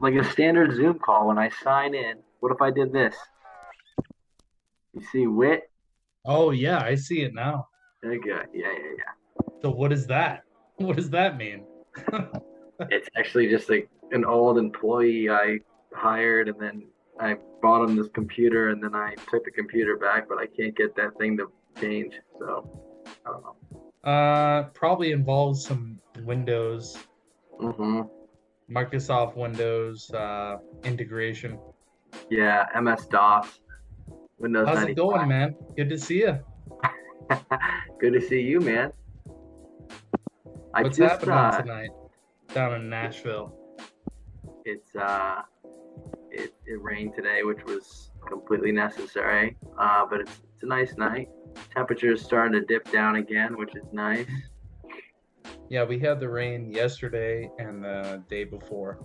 like a standard Zoom call when I sign in. What if I did this? You see wit? Oh yeah, I see it now. Okay, yeah. So what is that? What does that mean? It's actually just like an old employee I hired, and then I bought him this computer, and then I took the computer back, but I can't get that thing to change. So I don't know. Probably involves some Windows, Hmm. Microsoft Windows integration. Yeah, MS DOS, Windows How's it going, 95. man? Good to see you. Good to see you, man. I What's just happening tonight down in Nashville? it's it rained today, which was completely necessary. But it's a nice night. Temperature's starting to dip down again, which is nice. Yeah, we had the rain yesterday and the day before.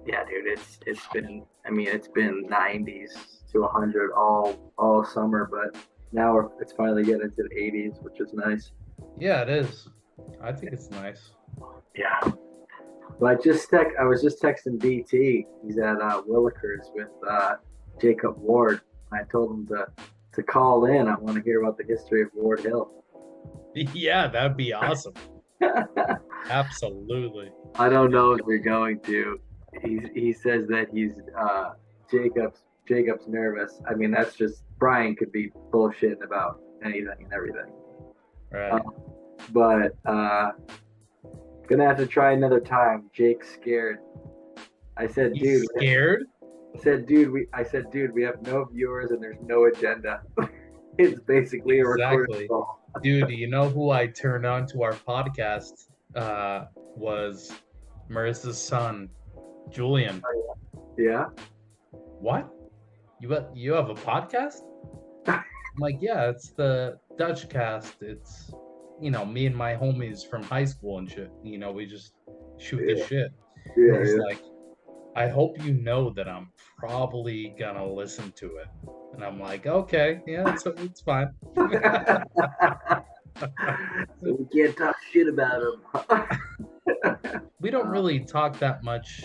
Yeah, dude, it's been I mean it's been 90s to 100 all summer, but now it's finally getting into the 80s, which is nice. Yeah, it is. I think it's nice. Yeah. But I was just texting BT. He's at Willikers with Jacob Ward. I told him to call in. I want to hear about the history of Ward Hill. Yeah, that'd be awesome. Absolutely. I don't know if you're going to. He says that he's Jacob's nervous. I mean, that's just Brian could be bullshitting about anything and everything. Uh, Right. but gonna have to try another time. Jake's scared. I said, He's dude. scared? I said, dude, we have no viewers and there's no agenda. It's basically a recorded Exactly. call. Dude, you know who I turned on to our podcast was Marissa's son, Julian. Yeah. What? You have a podcast? I'm like, yeah, it's the DutchCast. It's me and my homies from high school and shit. We just shoot the Yeah. shit. And he's Yeah. like, I hope you know that I'm probably gonna listen to it. And I'm like, okay, yeah, it's fine. Yeah. So we can't talk shit about him. We don't uh, really talk that much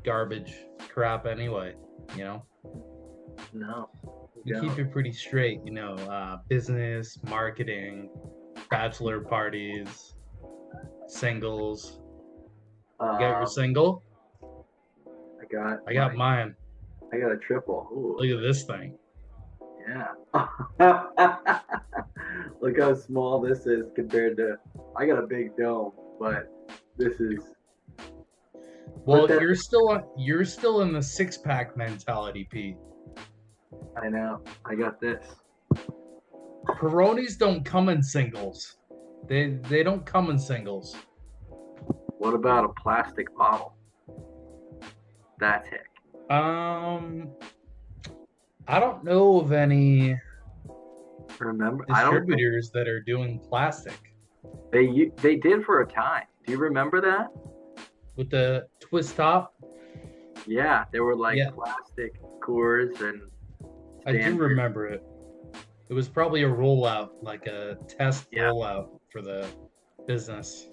garbage crap anyway. You know, no, we we keep don't. it pretty straight. Business, marketing, bachelor parties, singles. You got your Um, single? I got I got my mine. I got a triple. Ooh, Look at this thing. yeah. Look how small this is compared to. I got a big dome, but this is. Put Well, that. you're still in the six pack mentality, Pete. I know. I got this. Peronis don't come in singles. They don't come in singles. What about a plastic bottle? That's it. Um, I don't know of any Remember? I don't think distributors that are doing plastic they did for a time. Do you remember that? with the twist top. Yeah, they were like Yeah, plastic cores and I do standard. remember it. It was probably a rollout, like a test Yeah, rollout for the business.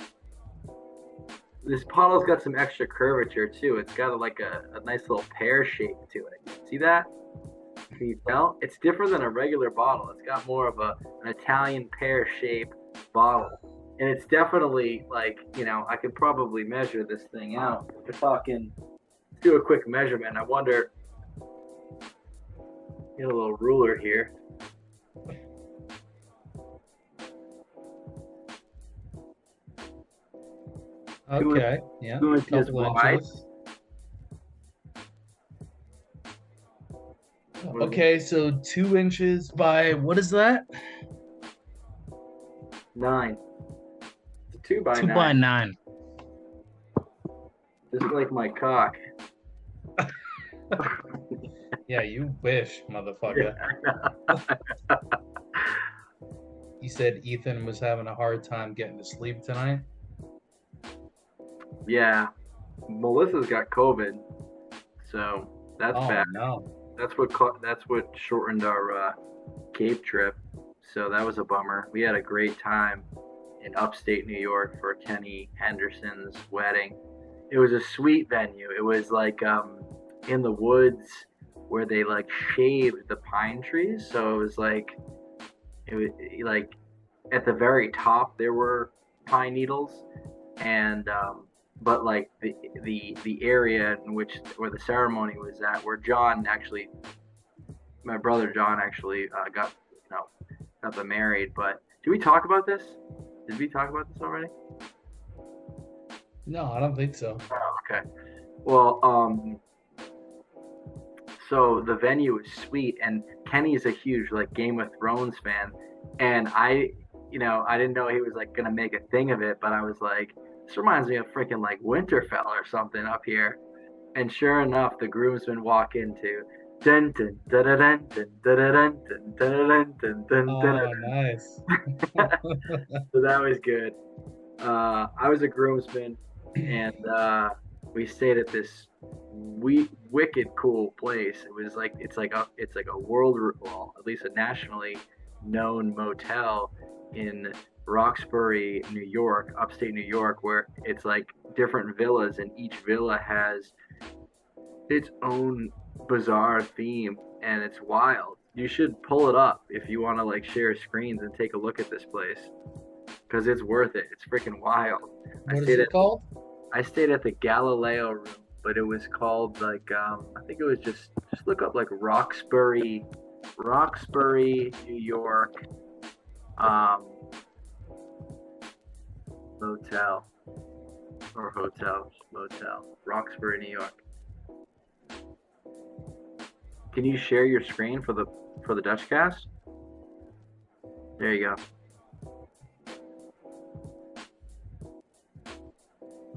this bottle's got some extra curvature too. It's got like a nice little pear shape to it. See that? Can you tell? It's different than a regular bottle. It's got more of an Italian pear shape bottle. And it's definitely like, I could probably measure this thing out. We're talking, let's do a quick measurement. I wonder, get a little ruler here. Two, Okay, yeah, 2 inches couple wide. inches. What is it? Okay, so 2 inches by what is that? 9. It's a 2 by Two by 9, nine. just like my cock. Yeah, you wish, motherfucker. You said Ethan was having a hard time getting to sleep tonight. Yeah, Melissa's got COVID, so that's Oh bad. no. That's what shortened our Cape trip. So that was a bummer. We had a great time in upstate New York for Kenny Henderson's wedding. It was a sweet venue. It was like in the woods where they like shaved the pine trees. So it was like it was like at the very top there were pine needles, and but like the area in which where the ceremony was at, where John actually, my brother John actually got got them married. But did we talk about this? Did we talk about this already? No, I don't think so. Oh, okay. Well, so the venue is sweet, and Kenny's a huge like Game of Thrones fan, and I didn't know he was like gonna make a thing of it, but I was like, this reminds me of freaking like Winterfell or something up here. And sure enough, the groomsmen walk into dun dun dun dun dun dun dun dun dun dun dun Oh, dun. nice. So that was good. I was a groomsman, and we stayed at this wicked cool place. It's like a world, well, at least a nationally known motel in Roxbury, New York, upstate New York, where it's like different villas, and each villa has its own bizarre theme, and it's wild. You should pull it up if you want to like share screens and take a look at this place because it's worth it. It's freaking wild. What is it called? I stayed at the Galileo room, but it was called like I think it was just look up like Roxbury, New York, motel or motel, Roxbury, New York. Can you share your screen for the DutchCast? There you go.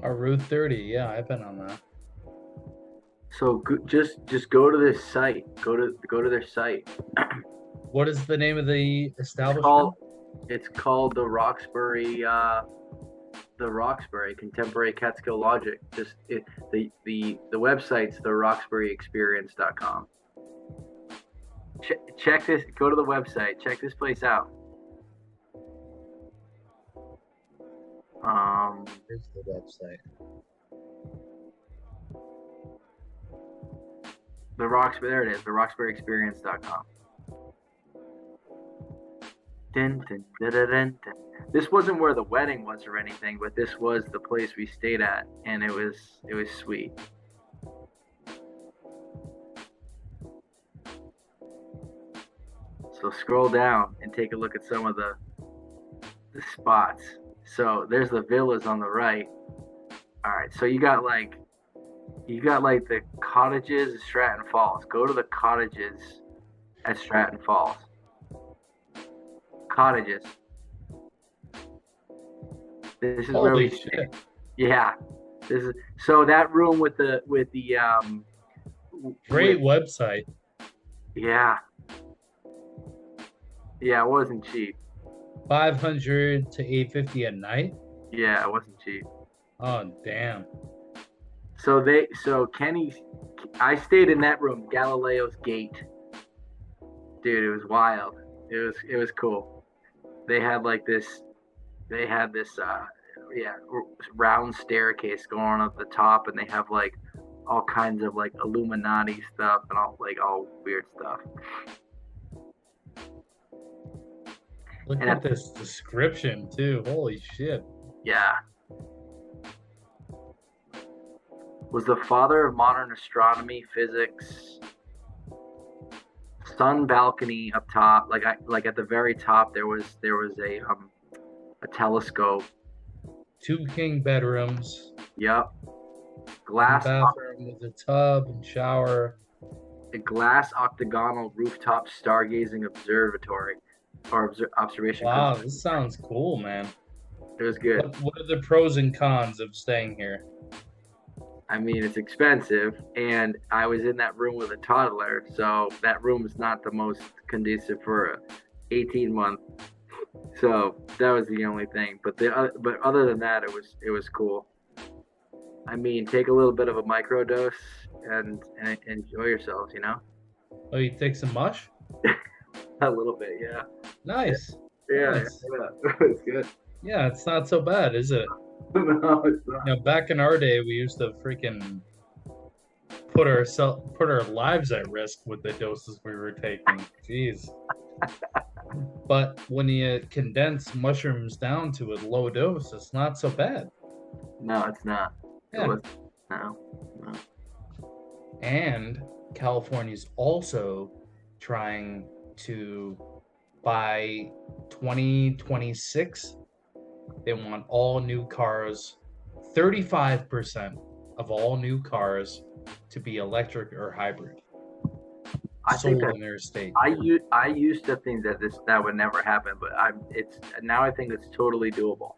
Our Route 30. Yeah, I've been on that. So just go to this site. Go to their site. What is the name of the establishment? It's called the Roxbury Contemporary Catskill Logic. The website's the roxburyexperience.com. Check this. Go to the website. Check this place out. Here's the website. There it is. The roxburyexperience.com. Dun, dun, dun, dun, dun, dun. This wasn't where the wedding was or anything, but this was the place we stayed at, and it was sweet. So scroll down and take a look at some of the spots. So there's the villas on the right. All right, so you got like the cottages at Stratton Falls. Go to the cottages at Stratton Falls. Cottages. This is where we stay. Yeah. This is so that room with the great website. Yeah. Yeah, it wasn't cheap. 500 to 850 a night? Yeah, it wasn't cheap. Oh, damn. So I stayed in that room, Galileo's Gate. Dude, it was wild. It was cool. They had this round staircase going up the top, and they have like all kinds of like Illuminati stuff and all weird stuff. Look at this description too. Holy shit. Yeah. Was the father of modern astronomy, physics. Sun balcony up top, like at the very top there was a telescope. 2 king bedrooms. Yep. Glass bathroom with a tub and shower. A glass octagonal rooftop stargazing observatory or observation. Wow, this sounds cool, man. It was good. What are the pros and cons of staying here? I mean, it's expensive, and I was in that room with a toddler, so that room is not the most conducive for a 18-month. So that was the only thing. But other than that, it was cool. I mean, take a little bit of a microdose and enjoy yourselves, you know. Oh, you take some mush? A little bit, yeah. Nice. Yeah, nice. Yeah. It's good. Yeah, it's not so bad, is it? No, it's not. You know, back in our day, we used to freaking put our lives at risk with the doses we were taking. Jeez. But when you condense mushrooms down to a low dose, it's not so bad. No, it's not. Yeah. It was no. And California's also trying to, by 2026, they want all new cars, 35% of all new cars to be electric or hybrid. I think Sold that in their state. I used to think that would never happen, but now I think it's totally doable.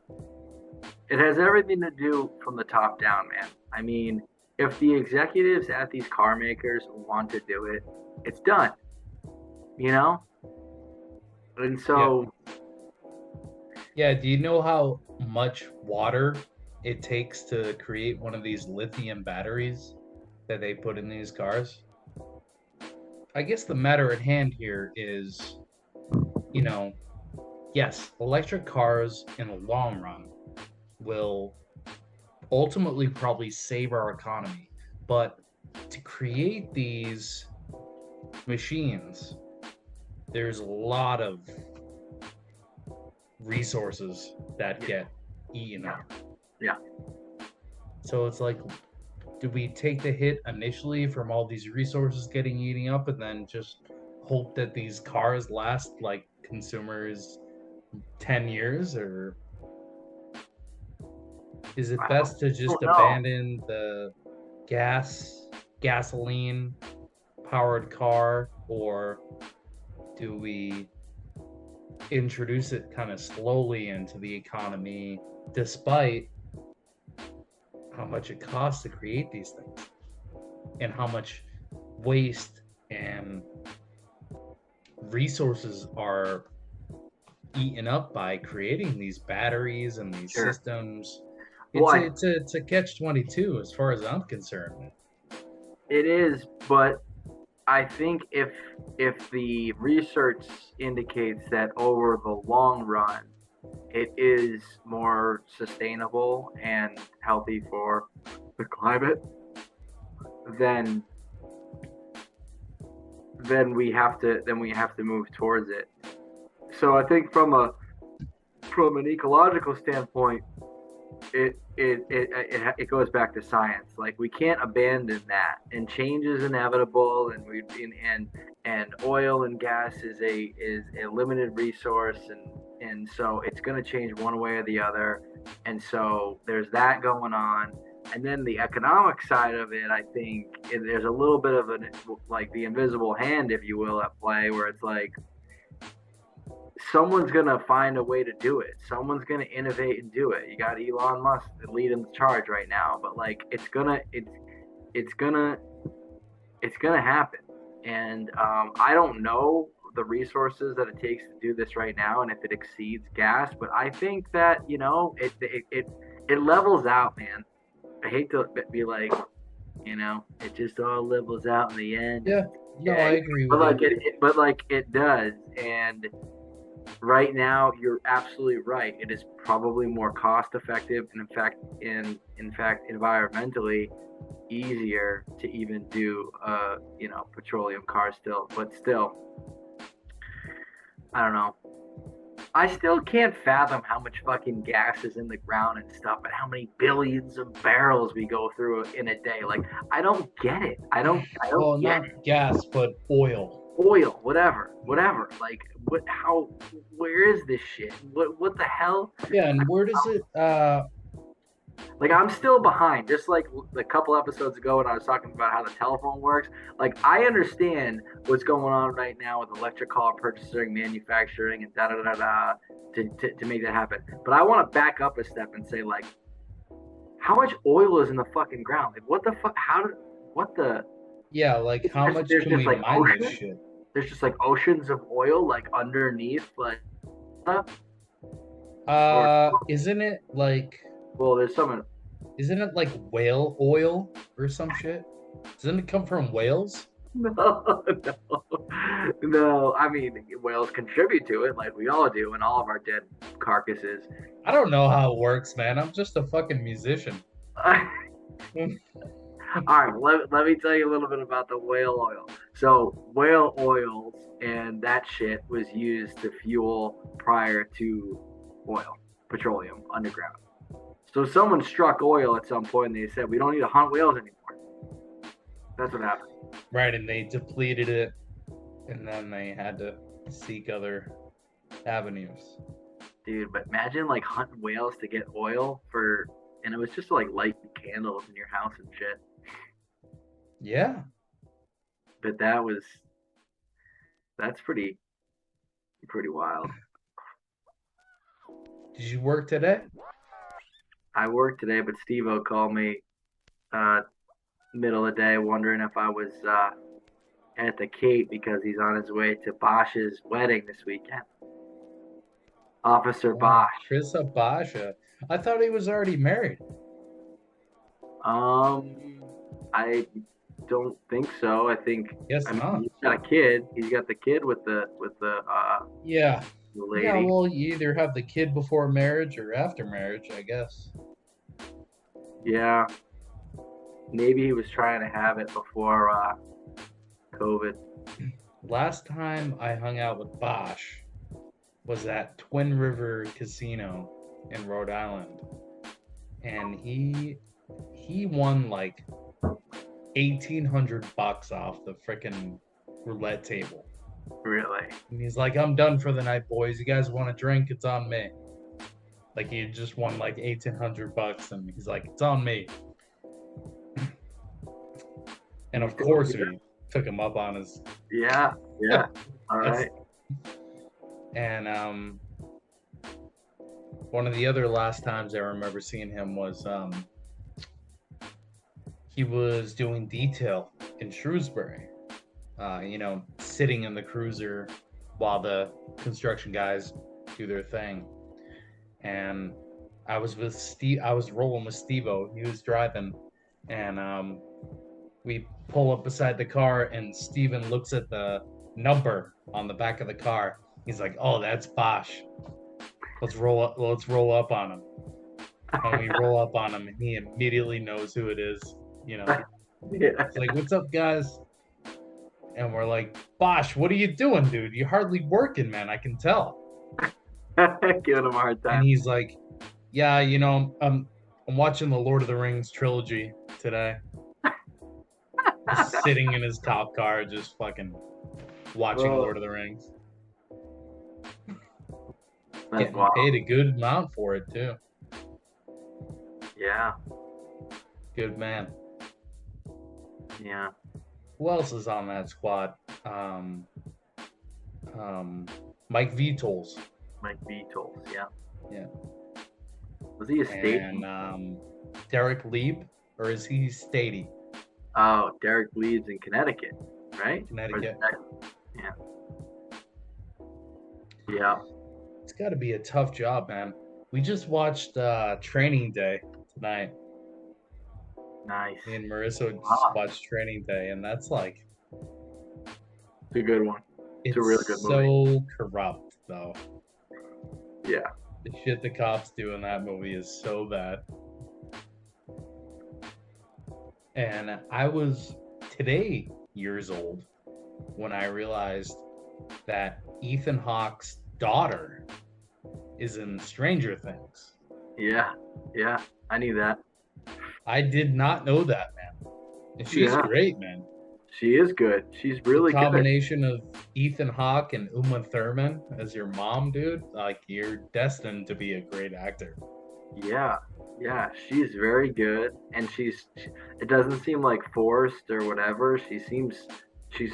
It has everything to do from the top down, man. I mean, if the executives at these car makers want to do it, it's done. You know? And so Yeah, do you know how much water it takes to create one of these lithium batteries that they put in these cars? I guess the matter at hand here is, you know, yes, electric cars in the long run will ultimately probably save our economy, but to create these machines, there's a lot of resources that get eaten up. Yeah. So it's like, do we take the hit initially from all these resources getting eaten up and then just hope that these cars last like consumers 10 years? Or is it best to just abandon the gasoline powered car, or do we introduce it kind of slowly into the economy despite how much it costs to create these things and how much waste and resources are eaten up by creating these batteries and these systems? It's a catch-22 as far as I'm concerned. It is, but I think if the research indicates that over the long run it is more sustainable and healthy for the climate, then we have to move towards it. So I think from an ecological standpoint, it goes back to science. Like, we can't abandon that, and change is inevitable, and oil and gas is a limited resource, and so it's going to change one way or the other, and so there's that going on. And then the economic side of it, I think there's a little bit of the invisible hand, if you will, at play, where it's like, someone's gonna find a way to do it. Someone's gonna innovate and do it. You got Elon Musk leading the charge right now, but like, it's gonna happen. And I don't know the resources that it takes to do this right now, and if it exceeds gas, but I think that it levels out, man. I hate to be like, it just all levels out in the end. Yeah, no, I agree with but it does. And right now, you're absolutely right. It is probably more cost effective, and in fact, environmentally easier to even do petroleum cars still. But still, I don't know. I still can't fathom how much fucking gas is in the ground and stuff, and how many billions of barrels we go through in a day. Like, I don't get it. I don't well, get not it. Gas, but oil, whatever. Like, where is this shit? What the hell? Yeah, and where does it like, I'm still behind, just like a couple episodes ago when I was talking about how the telephone works. Like, I understand what's going on right now with electric car purchasing, manufacturing, and to make that happen. But I want to back up a step and say, like, how much oil is in the fucking ground? Like, what the fuck? Yeah, like, how much can we mine this shit? There's just like oceans of oil, like, underneath, like. Isn't it like? Well, there's some. Isn't it like whale oil or some shit? Doesn't it come from whales? No, no. I mean, whales contribute to it like we all do in all of our dead carcasses. I don't know how it works, man. I'm just a fucking musician. All right, let me tell you a little bit about the whale oil. So, whale oils and that shit was used to fuel prior to oil, petroleum, underground. So, someone struck oil at some point and they said, we don't need to hunt whales anymore. That's what happened. Right, and they depleted it, and then they had to seek other avenues. Dude, but imagine like hunting whales to get oil for, and it was just to, like light candles in your house and shit. Yeah. But that's pretty wild. Did you work today? I worked today, but Steve-O called me middle of the day wondering if I was at the Cape because he's on his way to Bosch's wedding this weekend. Officer Bosch. Chris Abasha. I thought he was already married. I don't think so. I think Yes, not. he's got a kid. He's got the kid with the Yeah. the lady. Yeah, well, you either have the kid before marriage or after marriage, I guess. Yeah. Maybe he was trying to have it before COVID. Last time I hung out with Bosch was at Twin River Casino in Rhode Island. And he won like $1,800 off the freaking roulette table. Really? And he's like, I'm done for the night, boys. You guys want a drink? It's on me. Like he had just won like $1,800, and he's like, it's on me. And of course, we took him up on his. Yeah. All right. And one of the other last times I remember seeing him was he was doing detail in Shrewsbury. Sitting in the cruiser while the construction guys do their thing. And I was with Steve. I was rolling with Steve-O. He was driving, and we pull up beside the car, and Steven looks at the number on the back of the car. He's like, "Oh, that's Bosch. Let's roll up. Let's roll up on him." And we roll up on him, and he immediately knows who it is. Yeah. It's like, "What's up, guys?" And we're like, "Bosch, what are you doing, dude? You're hardly working, man. I can tell." Giving him a hard time. And he's like, "Yeah, I'm watching the Lord of the Rings trilogy today." Just sitting in his cop car, just fucking watching Lord of the Rings. That's Getting wild. paid a good amount for it too. Yeah. Good man. Yeah. Who else is on that squad? Mike Vitols. Mike Vitols, yeah. Yeah. Was he a state? And Derek Lieb, or is he statey? Oh, Derek Leeds in Connecticut, right? Connecticut. Yeah. Yeah. It's got to be a tough job, man. We just watched Training Day tonight. Nice. Me and Marissa just watched Training Day, and that's like... It's a good one. It's a really good movie. So corrupt, though. Yeah. The shit the cops do in that movie is so bad. And I was today years old when I realized that Ethan Hawke's daughter is in Stranger Things. Yeah. I knew that. I did not know that, man. And she's great, man. She is good. She's really good. The combination of Ethan Hawke and Uma Thurman as your mom, dude, like you're destined to be a great actor. Yeah, she's very good, and it doesn't seem like forced or whatever. She seems like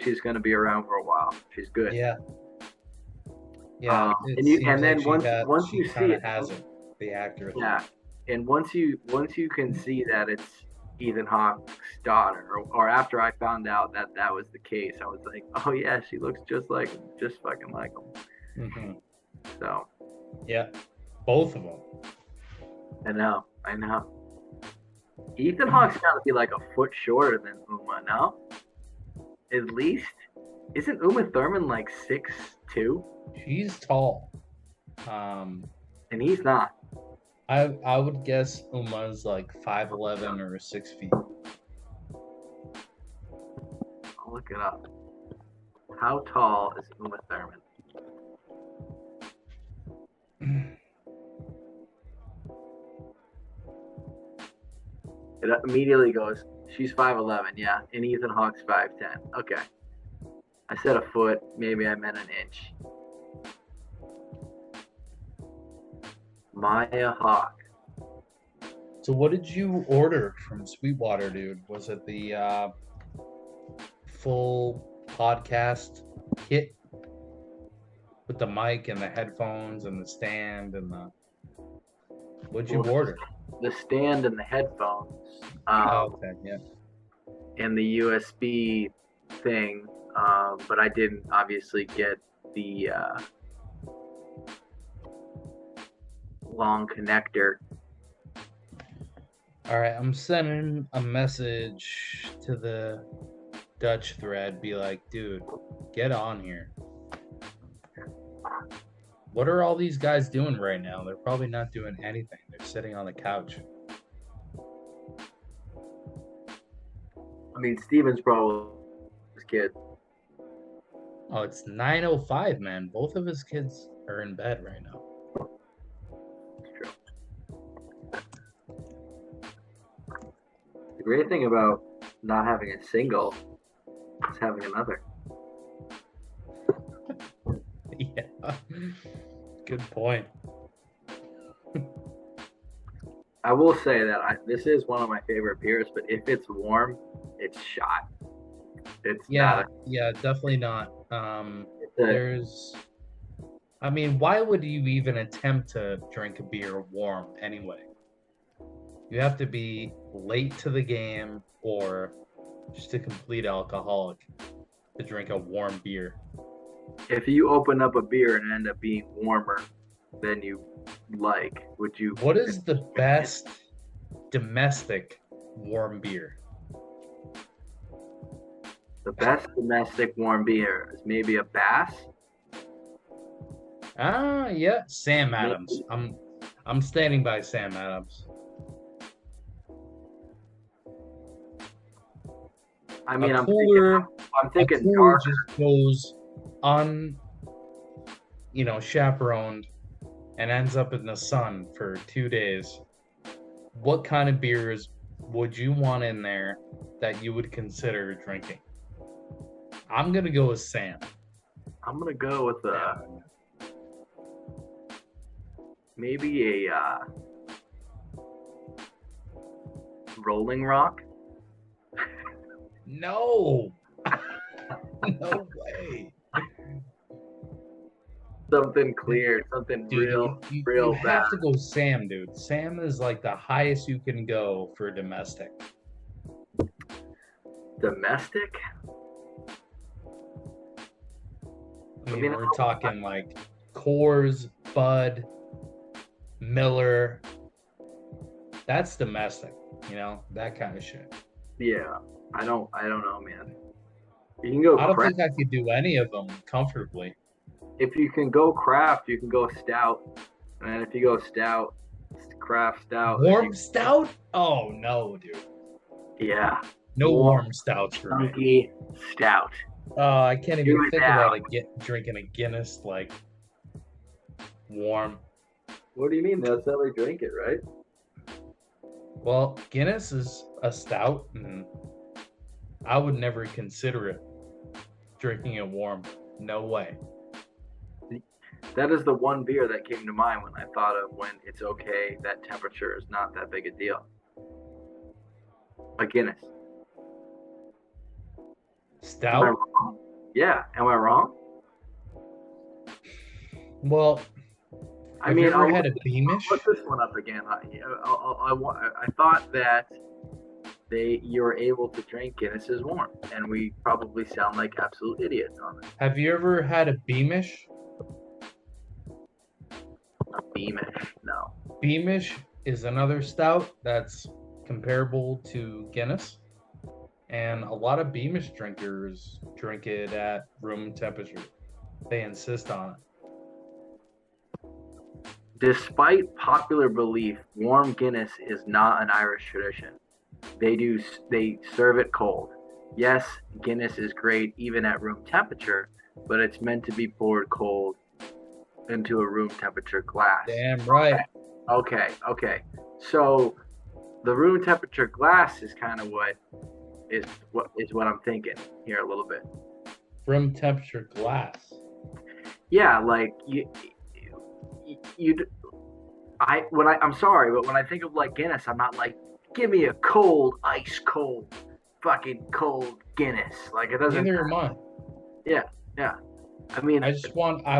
she's going to be around for a while. She's good. Yeah. And then once you see it, has it, the actor. Yeah, and once you can see that it's Ethan Hawke's daughter, or after I found out that was the case, I was like, oh yeah, she looks just fucking like him. Mm-hmm. So. Yeah, both of them. I know. Ethan Hawke's got to be like a foot shorter than Uma, no? At least. Isn't Uma Thurman like 6'2"? She's tall. And he's not. I would guess Uma's like 5'11" or 6 feet. I'll look it up. How tall is Uma Thurman? It immediately goes, she's 5'11", yeah, and Ethan Hawke's 5'10". Okay. I said a foot, maybe I meant an inch. Maya Hawke. So what did you order from Sweetwater, dude? Was it the full podcast kit with the mic and the headphones and the stand and the... What'd you order? The stand and the headphones. Okay, yeah. And the USB thing, but I didn't obviously get the long connector. All right, I'm sending a message to the Dutch thread. Be like, dude, get on here. What are all these guys doing right now? They're probably not doing anything. They're sitting on the couch. I mean, Steven's probably his kid. Oh, it's 9:05, man. Both of his kids are in bed right now. It's true. The great thing about not having a single is having another. Yeah. Good point. I will say that this is one of my favorite beers, but if it's warm, it's shot. It's definitely not. I mean, why would you even attempt to drink a beer warm anyway? You have to be late to the game or just a complete alcoholic to drink a warm beer. If you open up a beer and end up being warmer than you like, would you? What is the best domestic warm beer? The best domestic warm beer is maybe a Bass. Yeah, Sam Adams. I'm standing by Sam Adams. I mean, I'm thinking cooler just goes chaperoned and ends up in the sun for 2 days. What kind of beers would you want in there that you would consider drinking? I'm gonna go with Sam. I'm gonna go with maybe a Rolling Rock. No. No way. Something clear, something dude, real you bad. have to go Sam, dude. Sam is like the highest you can go for domestic. Domestic? I mean, we're talking like Coors, Bud, Miller. That's domestic, that kind of shit. Yeah, I don't know, man. You can go. I don't think I could do any of them comfortably. If you can go craft, you can go stout, and if you go stout, craft stout. Warm stout? Oh no, dude. Yeah. No warm stouts for me. Stout. Oh, I can't even think about drinking a Guinness like warm. What do you mean? That's how they drink it, right? Well, Guinness is a stout, and I would never consider it drinking it warm. No way. That is the one beer that came to mind when I thought of when it's okay that temperature is not that big a deal. A Guinness. Stout? Am I wrong? Yeah, am I wrong? Well, I mean, I had a Beamish. Put this one up again. I thought that you were able to drink Guinnesses warm, and we probably sound like absolute idiots on it. Have you ever had a Beamish? A Beamish, no. Beamish is another stout that's comparable to Guinness, and a lot of Beamish drinkers drink it at room temperature. They insist on it. Despite popular belief, warm Guinness is not an Irish tradition. They serve it cold. Yes, Guinness is great even at room temperature, but it's meant to be poured cold into a room temperature glass. Damn right. Okay. So the room temperature glass is kind of what I'm thinking here a little bit. Room temperature glass. Yeah, like I'm sorry, but when I think of like Guinness, I'm not like, give me a cold, ice cold, fucking cold Guinness. Like it doesn't. Neither am I. Yeah. I mean, I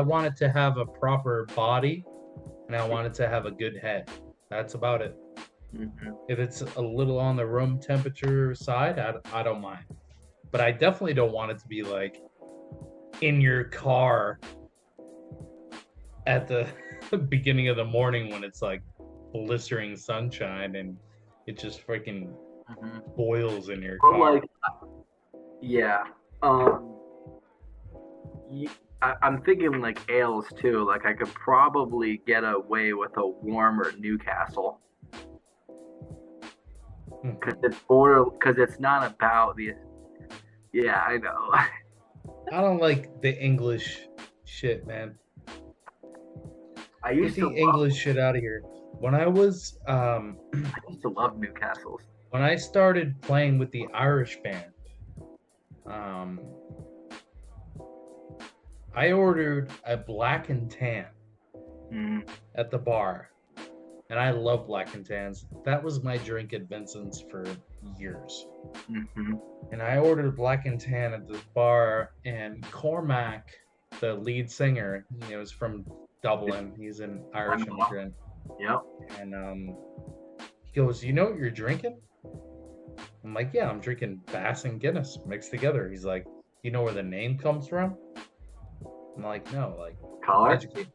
want it to have a proper body, and I want it to have a good head. That's about it. Mm-hmm. If it's a little on the room temperature side, I don't mind. But I definitely don't want it to be like in your car at the beginning of the morning when it's like blistering sunshine and it just freaking boils in your car. Like, yeah. I'm thinking like ales too. Like I could probably get away with a warmer Newcastle. Because it's not about the. Yeah, I know. I don't like the English shit, man. I used to English shit out of here. When I was I used to love Newcastles. When I started playing with the Irish band, I ordered a black and tan at the bar. And I love black and tans. That was my drink at Vincent's for years. Mm-hmm. And I ordered black and tan at this bar, and Cormac, the lead singer, is from Dublin. He's an Irish immigrant. Yep. And he goes, "You know what you're drinking?" I'm like, "Yeah, I'm drinking Bass and Guinness mixed together." He's like, "You know where the name comes from?" I'm like, "No, like color." Educate.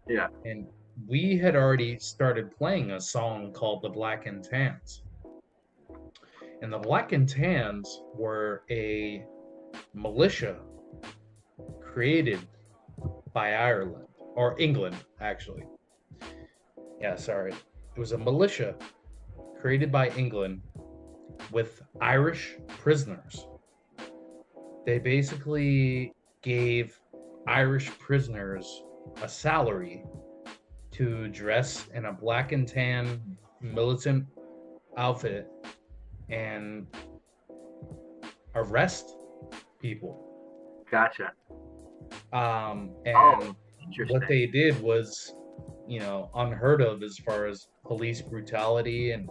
Yeah. And we had already started playing a song called The Black and Tans. And the Black and Tans were a militia created by Ireland, or England, actually. Yeah, sorry. It was a militia created by England with Irish prisoners. They basically gave Irish prisoners a salary to dress in a black and tan militant outfit and arrest people. Gotcha. And what they did was, unheard of as far as police brutality and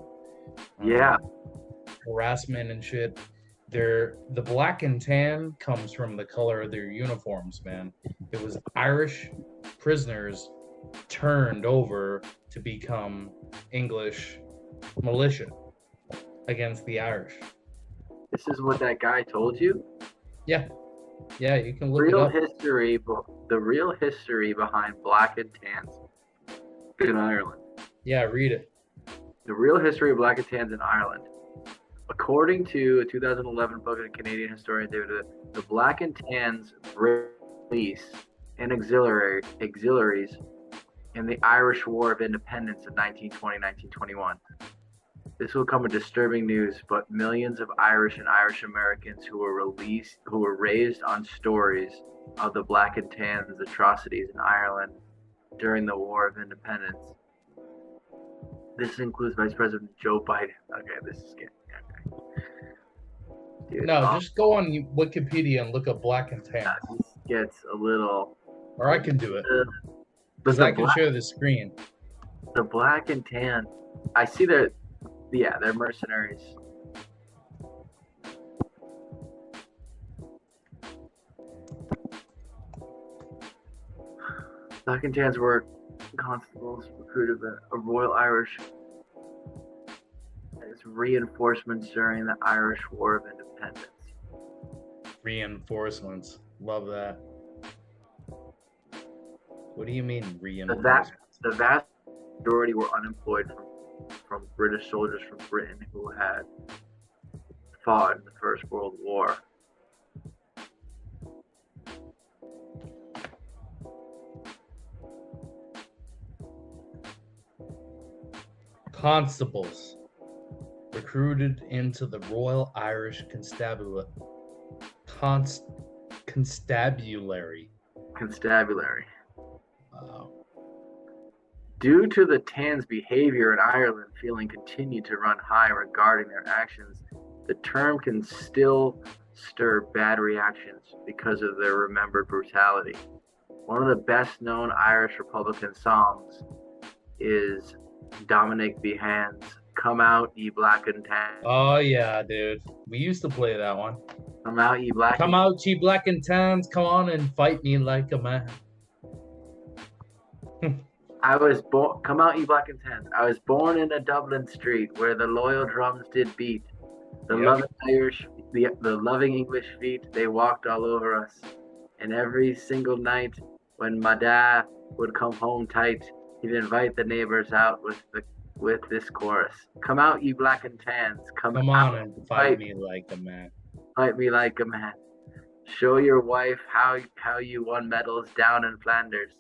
harassment and shit. The black and tan comes from the color of their uniforms, man. It was Irish prisoners turned over to become English militia against the Irish. This is what that guy told you? Yeah, you can look it up. The real history behind black and tans in Ireland. Yeah, read it. The real history of black and tans in Ireland. According to a 2011 book of Canadian historian David, the black and tans police and auxiliaries in the Irish War of Independence in 1920-1921. This will come as disturbing news, but millions of Irish and Irish Americans who were raised on stories of the black and tans atrocities in Ireland during the War of Independence. This includes Vice President Joe Biden. Okay, this is getting Dude, just go on Wikipedia and look up black and tan. This gets a little. Or I can do it. Because I can share the screen. The black and tan. I see they're mercenaries. Black and tans were constables recruited by a Royal Irish as reinforcements during the Irish War of Independence. Reinforcements. Love that. What do you mean reinforcements? The vast majority were unemployed from British soldiers from Britain who had fought in the First World War. Constables recruited into the Royal Irish Constabulary. Wow. Due to the Tans' behavior in Ireland feeling continued to run high regarding their actions, the term can still stir bad reactions because of their remembered brutality. One of the best-known Irish Republican songs is Dominic Behan's "Come Out, Ye Black and Tan." Oh yeah, dude. We used to play that one. Come out, ye black. Come out, ye black and tans. Come on and fight me like a man. I was born. Come out, ye black and tans. I was born in a Dublin street where the loyal drums did beat. The loving Irish, the loving English feet, they walked all over us. And every single night, when my dad would come home tight, he'd invite the neighbors out with this chorus: "Come out, ye black and tans. Come on and fight me like a man. Fight me like a man. Show your wife how you won medals down in Flanders.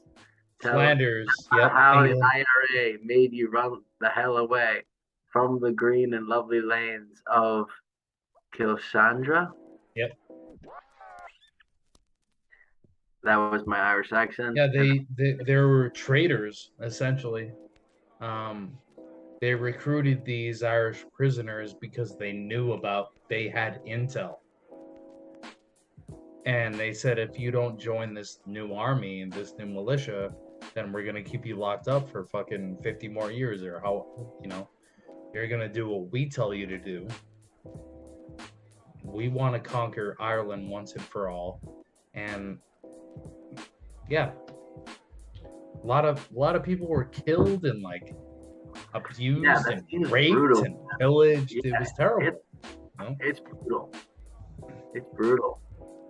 Flanders, how the IRA made you run the hell away from the green and lovely lanes of Kilshandra." Yep. That was my Irish accent. Yeah, they were traitors, essentially. They recruited these Irish prisoners because they had intel. And they said, if you don't join this new army and this new militia, then we're going to keep you locked up for fucking 50 more years, or how, you're going to do what we tell you to do. We want to conquer Ireland once and for all. And yeah, a lot of people were killed and abused and raped brutal. And pillaged. Yeah, it was terrible. It's brutal. It's brutal.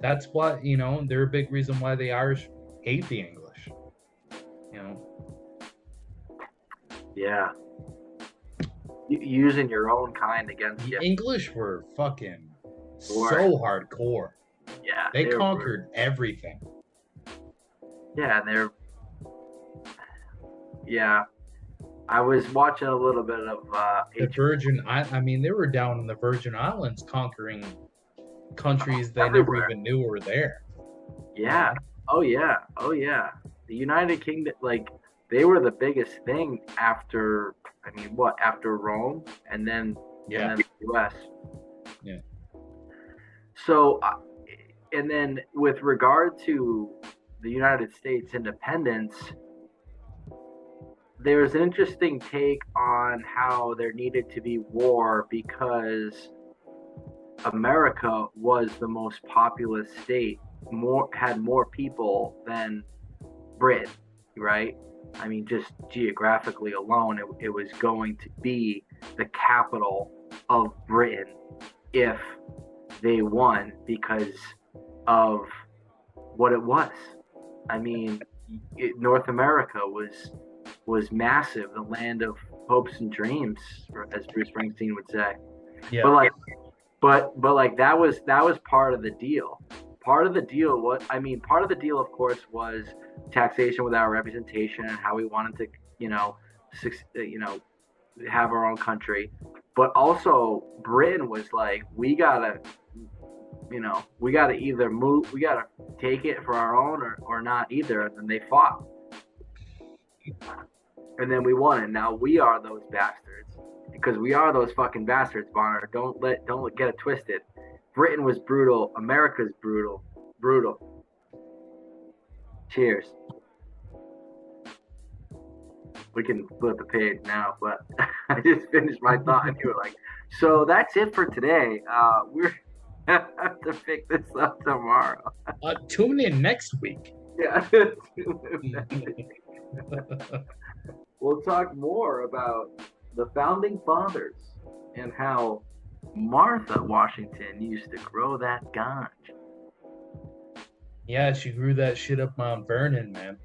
That's why, they're a big reason why the Irish hate the English. Yeah. Using your own kind against the English were fucking so hardcore. Yeah. They conquered everything. Yeah, I was watching a little bit of the Virgin. I mean, they were down in the Virgin Islands conquering countries they never even knew were there. Yeah. Oh yeah. The United Kingdom, they were the biggest thing after Rome, and then the U.S. Yeah. So, and then with regard to the United States independence, there's an interesting take on how there needed to be war because America was the most populous state, had more people than Britain, right? I mean, just geographically alone, it was going to be the capital of Britain if they won because of what it was. I mean, North America was massive, the land of hopes and dreams, as Bruce Springsteen would say. Yeah. But that was part of the deal. Part of the deal, of course, was taxation without representation and how we wanted to, have our own country. But also, Britain was like, we gotta either move, we gotta take it for our own or not either. And then they fought. And then we won it. Now we are those bastards. Because we are those fucking bastards, Bonner. Don't get it twisted. Britain was brutal. America's brutal. Brutal. Cheers. We can flip the page now, but I just finished my thought and you were like, so that's it for today. We're have to pick this up tomorrow. Tune in next week. Yeah. We'll talk more about the founding fathers and how Martha Washington used to grow that ganj. Yeah, she grew that shit up Mount Vernon, man.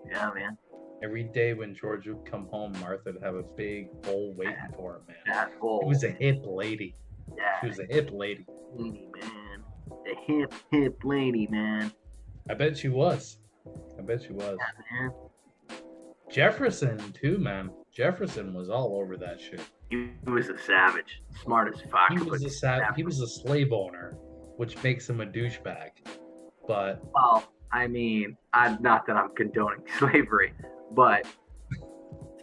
Yeah, man. Every day when George would come home, Martha would have a big bowl waiting for him, man. That She bowl. was a hip lady. Yeah. She was a hip lady. Lady, man. The hip lady, man. I bet she was. I bet she was. Yeah, man. Jefferson, too, man. Jefferson was all over that shit. He was a savage. Smart as fuck. He was a slave owner, which makes him a douchebag. But well, I mean, I'm not that I'm condoning slavery, but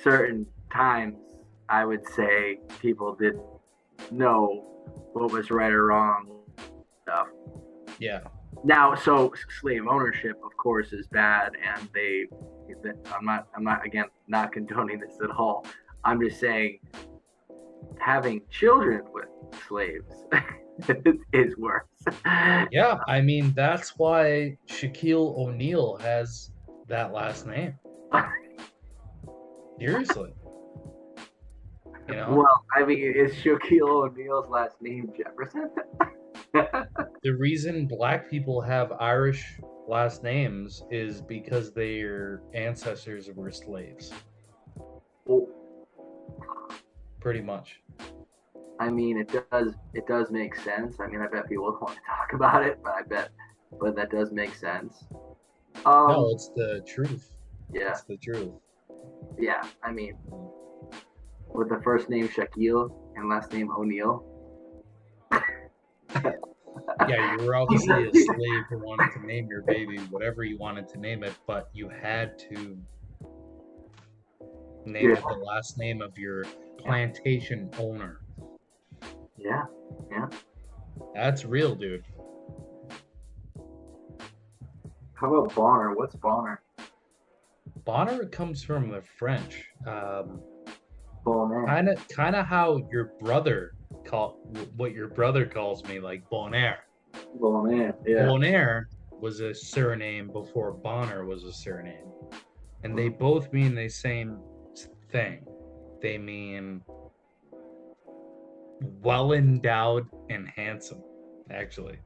certain times I would say people didn't know what was right or wrong stuff. Yeah. Now, so slave ownership, of course, is bad, and I'm not again not condoning this at all. I'm just saying having children with slaves is worse. Yeah, I mean that's why Shaquille O'Neal has that last name. Seriously. You know? Well, I mean, is Shaquille O'Neal's last name Jefferson? The reason black people have Irish last names is because their ancestors were slaves. Well, pretty much. I mean, it does make sense. I mean, I bet people don't want to talk about it, but that does make sense. No, it's the truth. Yeah. It's the truth. Yeah, I mean, with the first name Shaquille and last name O'Neal. Yeah, you were obviously a slave who wanted to name your baby whatever you wanted to name it, but you had to name it the last name of your plantation owner. Yeah, yeah. That's real, dude. How about Bonner? What's Bonner? Bonner comes from the French. Bonner. Kind of how your brother what your brother calls me, like Bonaire. Bonaire, yeah. Bonaire was a surname before Bonner was a surname, and they both mean the same thing. They mean well endowed and handsome. Actually,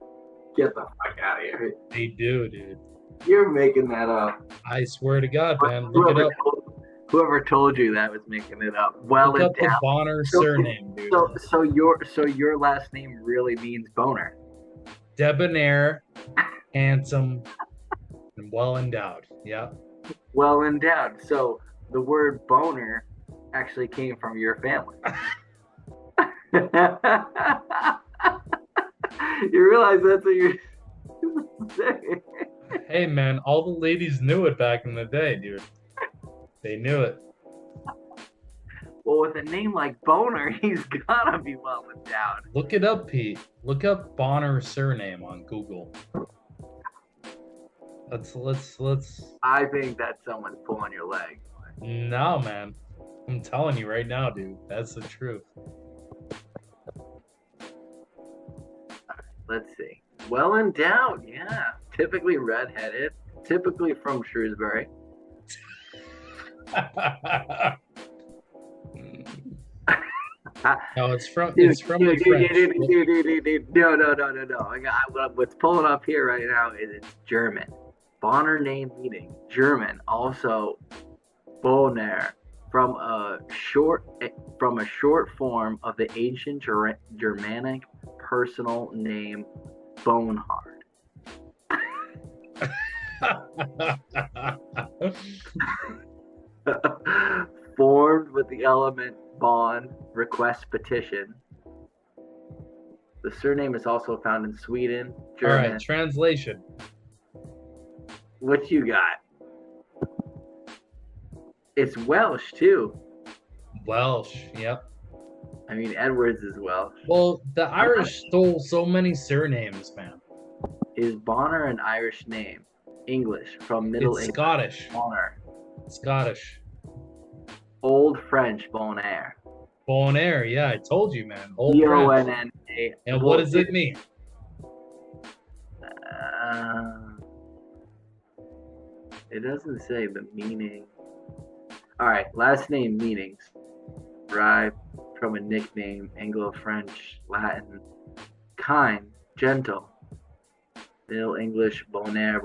get the fuck out of here. They do, dude. You're making that up. I swear to God, man. Look it up. Whoever told you that was making it up. Well Look up endowed. the Bonner surname, dude. So your last name really means boner. Debonair, handsome, and well endowed. Yeah. Well endowed. So the word boner actually came from your family. You realize that's what you're saying. Hey man, all the ladies knew it back in the day, dude. They knew it. Well, with a name like Boner, he's gotta be well endowed. Look it up, Pete. Look up Bonner surname on Google. Let's. I think that's someone's pulling your leg. No, man. I'm telling you right now, dude. That's the truth. Let's see. Well endowed, yeah. Typically redheaded. Typically from Shrewsbury. No, it's from the French. No. What's pulling up here right now is it's German. Bonner name meaning German. Also, Bonaire from a short form of the ancient Germanic personal name Bonehard. Formed with the element bond, request, petition. The surname is also found in Sweden, German. All right, translation. What you got? It's Welsh too. Welsh, yep. I mean, Edwards is Welsh. Well, the Irish stole so many surnames, man. Is Bonner an Irish name? English from Middle English. Scottish. Bonner. Scottish. Old French Bonaire. Bonaire, yeah, I told you, man. Old Bonna. French. And what does it mean? It doesn't say the meaning. All right, last name meanings. Derived from a nickname, Anglo-French, Latin. Kind, gentle. Middle English, Bonaire.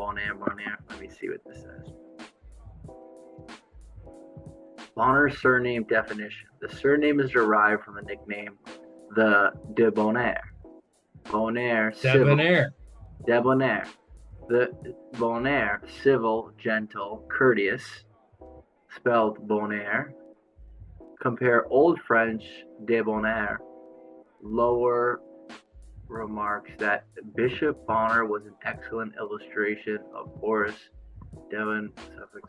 Let me see what this says. Bonner surname definition. The surname is derived from the nickname the Debonair. Bonaire, civil. Debonair. Debonair. The Bonaire, civil, gentle, courteous, spelled Bonaire. Compare Old French debonair. Lower remarks that Bishop Bonner was an excellent illustration of Horace Devon suffix.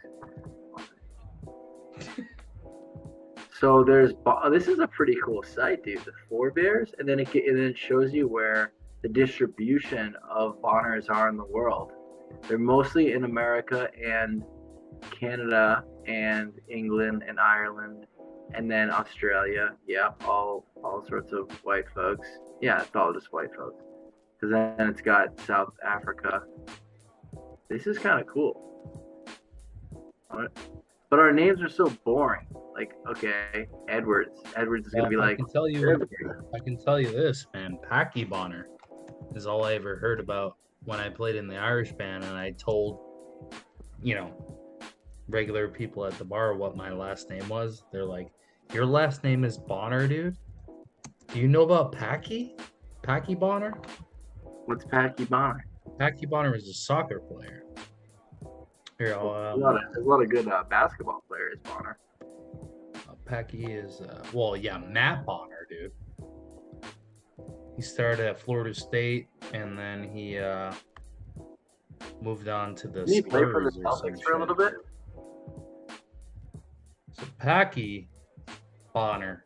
So this is a pretty cool site, dude. The forebears, and then it shows you where the distribution of Bonners are in the world. They're mostly in America and Canada and England and Ireland, and then Australia. Yeah, all sorts of white folks. Yeah, it's all just white folks. Because then it's got South Africa. This is kind of cool. But our names are so boring. Like, okay, Edwards. Edwards is gonna be like. I can tell you this, man. Packy Bonner is all I ever heard about when I played in the Irish band, and I told, regular people at the bar what my last name was. They're like, "Your last name is Bonner, dude? Do you know about Packy? Packy Bonner?" What's Packy Bonner? Packy Bonner is a soccer player. Here, there's a lot of good basketball players, Bonner. Packy is, Matt Bonner, dude. He started at Florida State, and then he moved on to the Spurs. Did he play for the Celtics for a little bit? So Packy Bonner,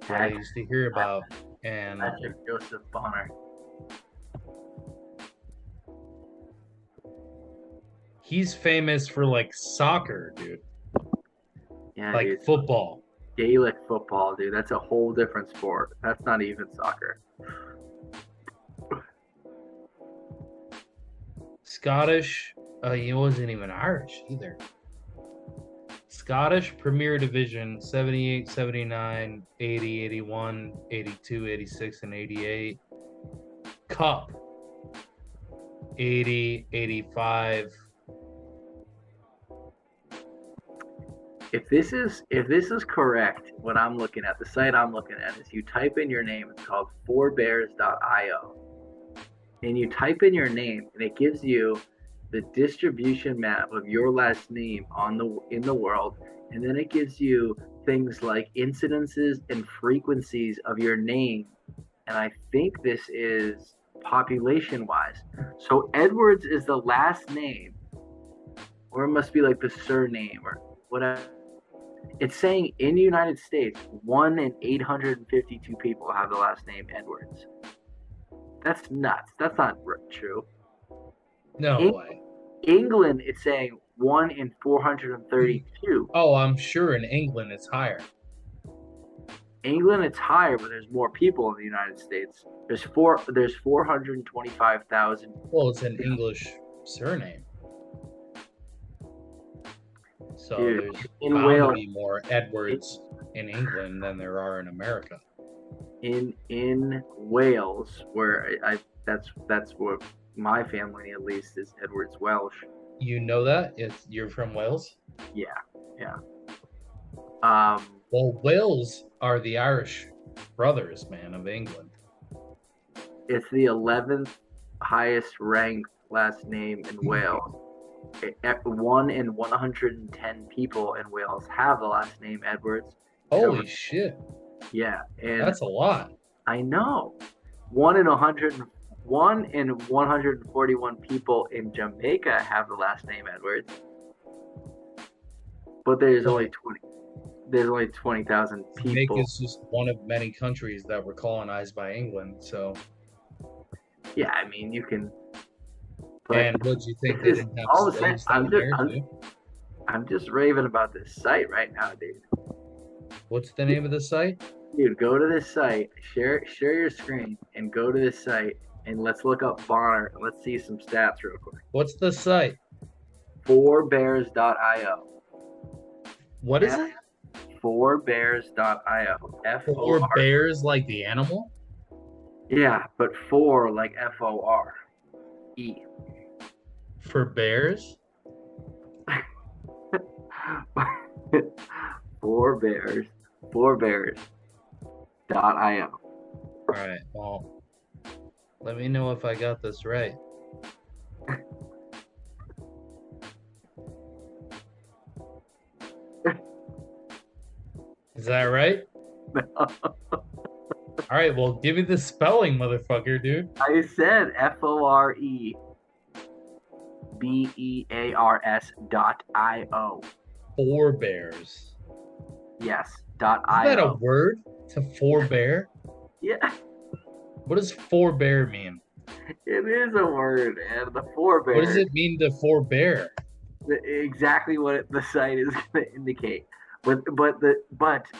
what I used to hear about, and Patrick Joseph Bonner. He's famous for like soccer, dude. Yeah, like dude. Football. Gaelic football, dude. That's a whole different sport. That's not even soccer. Scottish. He wasn't even Irish either. Scottish Premier Division 78, 79, 80, 81, 82, 86, and 88. Cup 80, 85. If this is correct, what I'm looking at, the site I'm looking at is you type in your name. It's called fourbears.io. And you type in your name, and it gives you the distribution map of your last name in the world, and then it gives you things like incidences and frequencies of your name. And I think this is population-wise. So Edwards is the last name, or it must be like the surname or whatever. It's saying in the United States, 1 in 852 people have the last name Edwards. That's nuts. That's not true. No way. England, it's saying 1 in 432. Oh, I'm sure in England it's higher. England, it's higher, but there's more people in the United States. There's 425,000. Well, it's an English surname. So Dude, there's bound to be more Edwards in England than there are in America. In Wales, where that's what my family at least is, Edwards Welsh. You know that? You're from Wales? Yeah. Well, Wales are the Irish brothers, man, of England. It's the 11th highest ranked last name in Wales. 1 in 110 people in Wales have the last name Edwards. Holy shit. Yeah, and that's a lot. I know. 1 in 141 people in Jamaica have the last name Edwards. But there's only 20,000 people. Jamaica is just one of many countries that were colonized by England, so. Yeah, I mean, you can. And what do you think they didn't have slaves down there, too? I'm just raving about this site right now, dude. What's the name of the site? Dude, go to this site, share your screen, and go to this site, and let's look up Bonner. Let's see some stats real quick. What's the site? Fourbears.io. What is it? Fourbears.io. Four bears like the animal? Yeah, but four like FORE. For bears? Forebears. Forebears.io. All right. Well, let me know if I got this right. Is that right? All right. Well, give me the spelling, motherfucker, dude. I said FOREBEARS.io. Forebears. Yes. Is that a .io. word? To forbear? Yeah, What does forbear mean? it is a word, and the What does forebears. it mean to forbear? Exactly what the site is going to indicate. But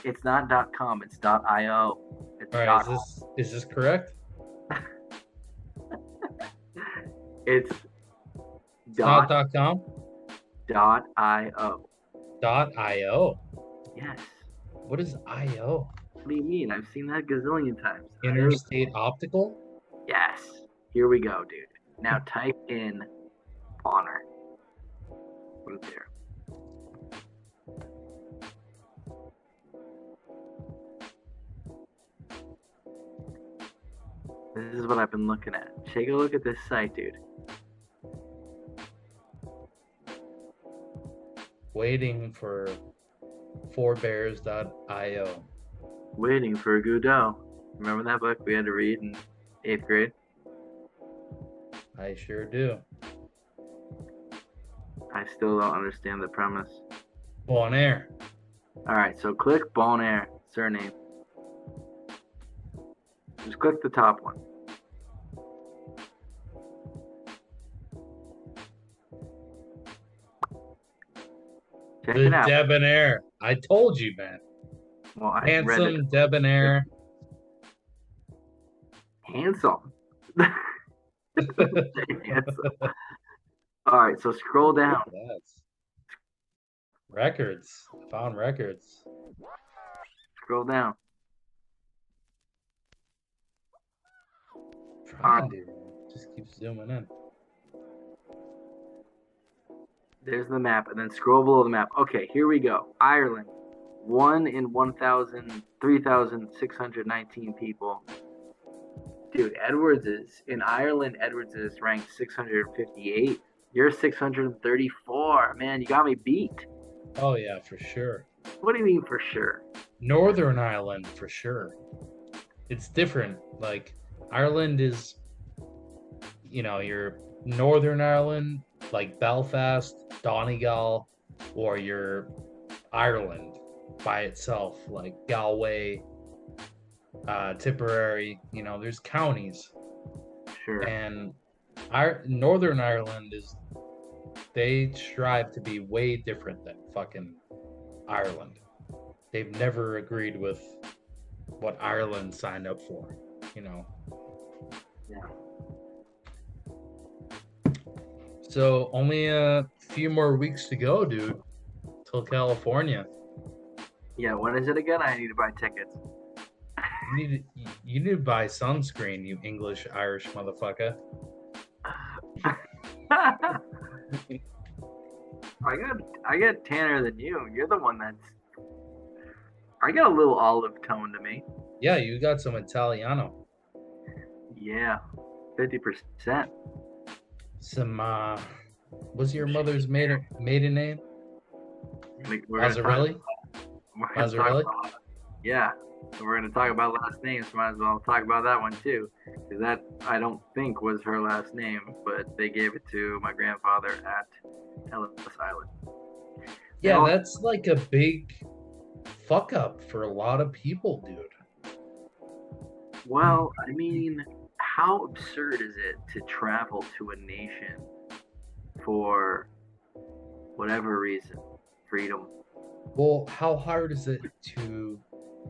it's not .com. It's .io. It's All right. Is this correct? It's It's not .com. .io. .io. Yes. What is IO? What do you mean? I've seen that a gazillion times. Interstate Optical? Yes. Here we go, dude. Now type in honor. Put it there. This is what I've been looking at. Take a look at this site, dude. Waiting for forebears.io. Waiting for Godot. Remember that book we had to read in 8th grade? I sure do. I still don't understand the premise. Bon Air. Alright, so click Bon Air, surname. Just click the top one. Check The it out. Debonair. I told you, man. Well, I read Handsome it. Debonair. Handsome. Handsome. Alright, so scroll down. That's records. Found records. Scroll down. Trying to. Just keep zooming in. There's the map, and then scroll below the map. Okay, here we go. Ireland. 1 in 3,619 people. Dude, in Ireland, Edwards is ranked 658. You're 634. Man, you got me beat. Oh, yeah, for sure. What do you mean for sure? Northern Ireland, for sure. It's different. Like, Ireland is, your Northern Ireland, like Belfast, Donegal, or your Ireland by itself, like Galway, Tipperary. There's counties, Sure. and Northern Ireland they strive to be way different than fucking Ireland. They've never agreed with what Ireland signed up for. Yeah. So only a few more weeks to go, dude, till California. Yeah, when is it again? I need to buy tickets. You need to buy sunscreen, you English Irish motherfucker. I get tanner than you. You're the one I got a little olive tone to me. Yeah, you got some Italiano. Yeah, 50%. Some what's your mother's maiden name? Lazzarelli? Lazzarelli? Yeah, we're going to talk about last names. Might as well talk about that one too, because that I don't think was her last name, but they gave it to my grandfather at Ellis Island. Yeah, that's like a big fuck up for a lot of people, dude. Well, I mean, how absurd is it to travel to a nation for whatever reason? Freedom. Well, how hard is it to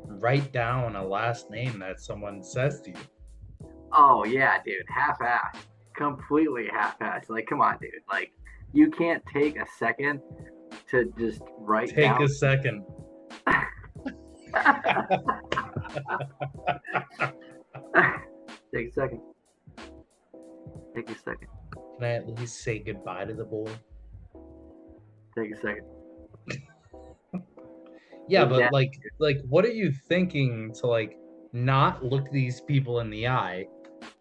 write down a last name that someone says to you? Oh, yeah, dude. Half-assed. Completely half-assed. Like, come on, dude. Like, you can't take a second to just write down. Take a second. Take a second. Take a second. Can I at least say goodbye to the boy? Take a second. Yeah, Your but dad. like what are you thinking to like not look these people in the eye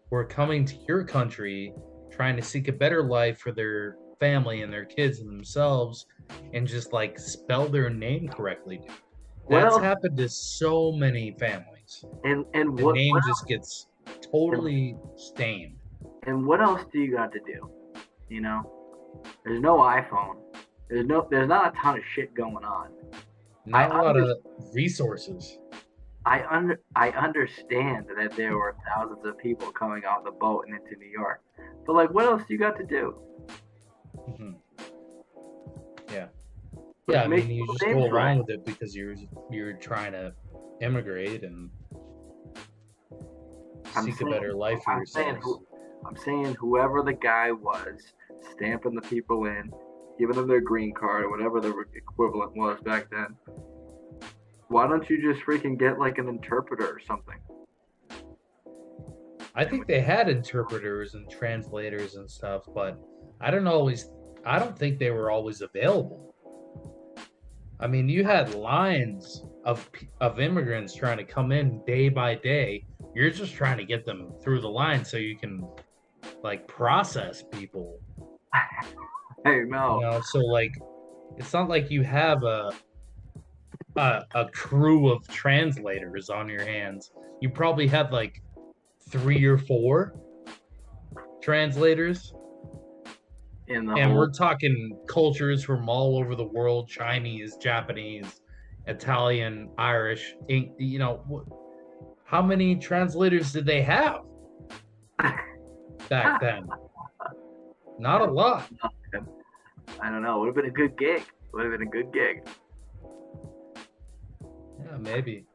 who are coming to your country trying to seek a better life for their family and their kids and themselves and just like spell their name correctly, dude. What That's else? happened to so many families. And The what name just gets and, totally stained. and what else do you got to do? You know, there's no iPhone. There's not a ton of shit going on. I Not a lot of resources. I understand that there were thousands of people coming off the boat and into New York, but like, what else do you got to do? Mhm. Yeah. Yeah, Like, I make mean, you people's just go names along right. with it because you're trying to immigrate and I'm seek a saying, better life for I'm saying yourselves. who, I'm saying whoever the guy was, stamping the people in, giving them their green card or whatever the equivalent was back then. Why don't you just freaking get like an interpreter or something? I think they had interpreters and translators and stuff, but I don't think they were always available. I mean, you had lines of immigrants trying to come in day by day. You're just trying to get them through the line so you can like process people, Hey, no. so like it's not like you have a crew of translators on your hands. You probably have like 3 or 4 translators, In the and whole, we're talking cultures from all over the world: Chinese, Japanese, Italian, Irish. How many translators did they have back then? Not a lot. I don't know. Would have been a good gig. Would have been a good gig. Yeah, maybe.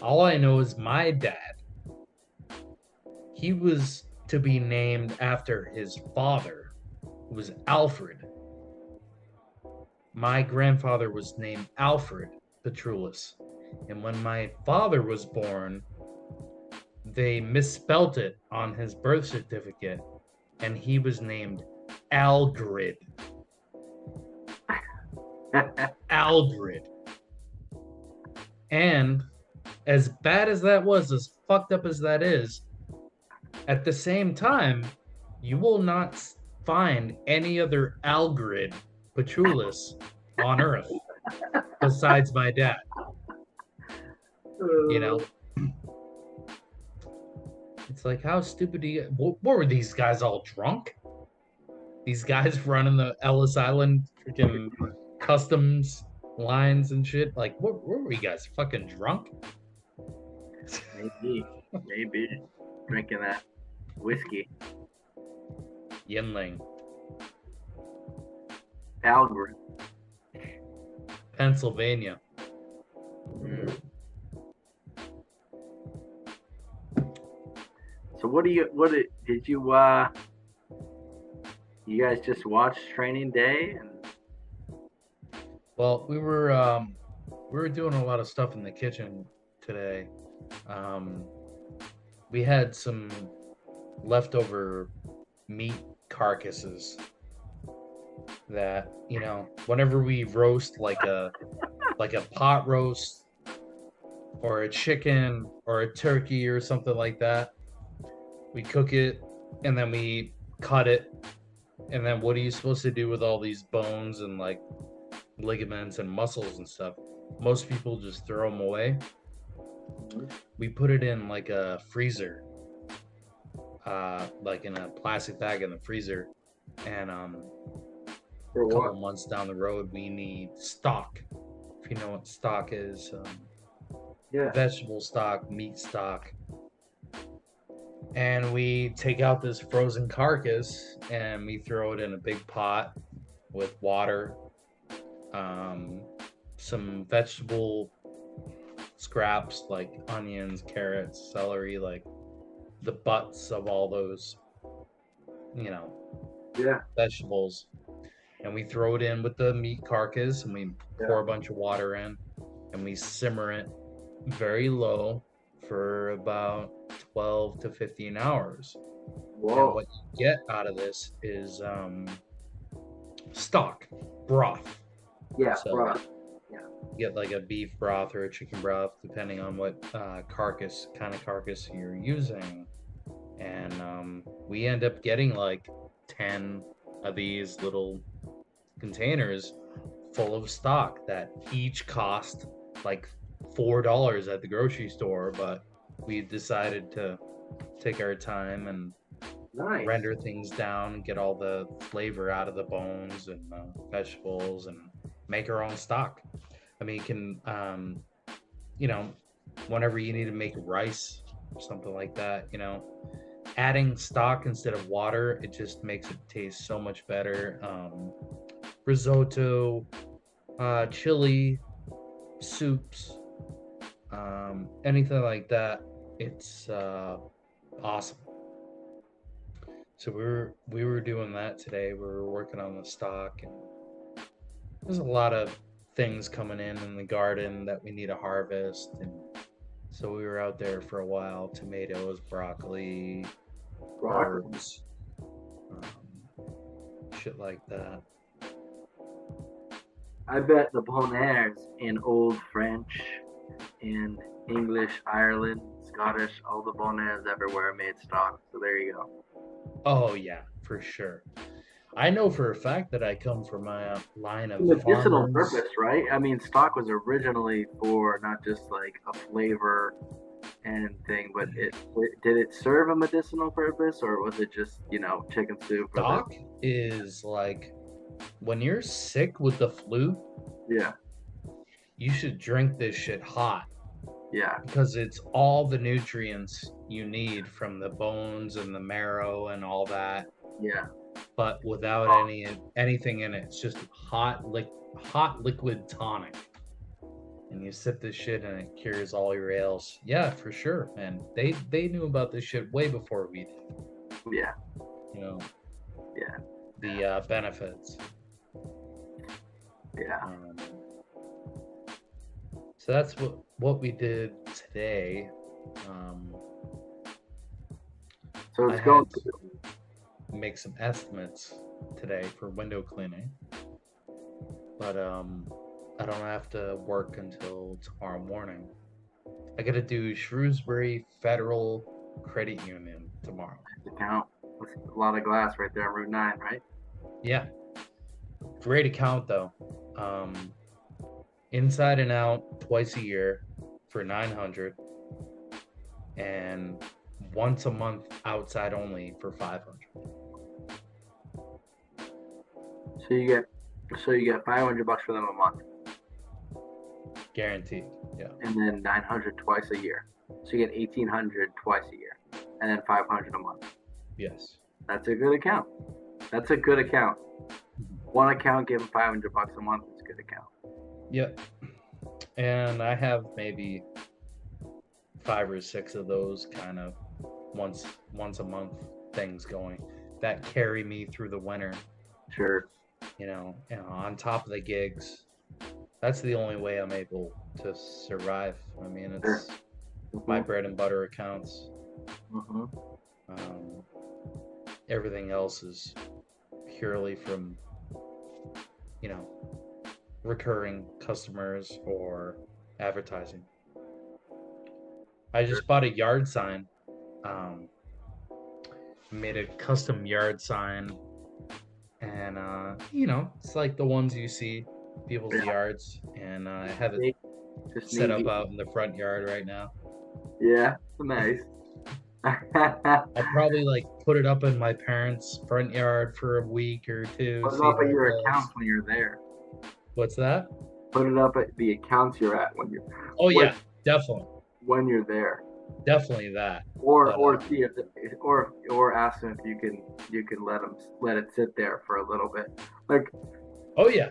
All I know is my dad, he was to be named after his father, who was Alfred. My grandfather was named Alfred Petrulis. And when my father was born, they misspelt it on his birth certificate, and he was named Algrid. Algrid. And as bad as that was, as fucked up as that is, at the same time, you will not find any other Algrid Petrulis on Earth besides my dad. You know, it's like, how stupid do you? What were these guys all drunk? These guys running the Ellis Island freaking customs lines and shit. Like, what were you guys fucking drunk? Maybe drinking that whiskey. Yinling, Algorithm. Pennsylvania. So did you you guys just watch Training Day? Well, we were doing a lot of stuff in the kitchen today. We had some leftover meat carcasses that, whenever we roast like a pot roast or a chicken or a turkey or something like that, we cook it and then we cut it. And then what are you supposed to do with all these bones and like ligaments and muscles and stuff? Most people just throw them away. We put it in like a freezer, like in a plastic bag in the freezer, and a couple months down the road we need stock. If you know what stock is, Yeah. vegetable stock, meat stock. And we take out this frozen carcass and we throw it in a big pot with water, some vegetable scraps like onions, carrots, celery, like the butts of all those, vegetables. And we throw it in with the meat carcass and we pour a bunch of water in and we simmer it very low for about 12 to 15 hours. Whoa. And what you get out of this is stock, broth. Yeah, So broth. Get like a beef broth or a chicken broth, depending on what kind of carcass you're using. And we end up getting like 10 of these little containers full of stock that each cost like $4 at the grocery store, but we decided to take our time and Nice. render things down and get all the flavor out of the bones and vegetables and make our own stock. I mean, you can, whenever you need to make rice or something like that, adding stock instead of water, it just makes it taste so much better. Risotto, chili, soups, anything like that, it's awesome. So we were doing that today. We were working on the stock, and there's a lot of things coming in the garden that we need to harvest, and so we were out there for a while. Tomatoes, broccoli, herbs, shit like that. I bet the Bonaires in Old French, in English, Ireland, Scottish, all the Bonaires everywhere made stock. So there you go. Oh yeah, for sure. I know for a fact that I come from a line of medicinal farmers. purpose, right? I mean, stock was originally for not just like a flavor and thing, but did it serve a medicinal purpose, or was it just chicken soup? Stock is like when you're sick with the flu. Yeah. You should drink this shit hot. Yeah. Because it's all the nutrients you need from the bones and the marrow and all that. Yeah. But without anything in it. It's just hot liquid tonic. And you sip this shit and it cures all your ails. Yeah, for sure. And they knew about this shit way before we did. Yeah. Yeah. The benefits. Yeah. So that's what we did today. So it's going to make some estimates today for window cleaning, but I don't have to work until tomorrow morning. I got to do Shrewsbury Federal Credit Union tomorrow. Account. That's a lot of glass right there on Route 9, right? Yeah. Great account though. Inside and out twice a year for $900, and once a month outside only for $500. So you get $500 for them a month. Guaranteed. Yeah. And then $900 twice a year. So you get $1,800 twice a year, and then $500 a month. Yes. That's a good account. That's a good account. One account, give them $500 a month. It's a good account. Yep. And I have maybe 5 or 6 of those kind of once a month things going that carry me through the winter. Sure. On top of the gigs. That's the only way I'm able to survive. I mean, it's my bread and butter accounts. Mm-hmm. Everything else is purely from, recurring customers or advertising. I just bought a yard sign. Made a custom yard sign, and it's like the ones you see people's yards, and I have it set up out in the front yard right now. Yeah, nice. I'll probably put it up in my parents' front yard for a week or two. Put it up at your accounts when you're there. What's that? Put it up at the accounts you're at when you're. Oh yeah, definitely. When you're there. Definitely that. Or see if or ask them if you can let it sit there for a little bit. Oh yeah.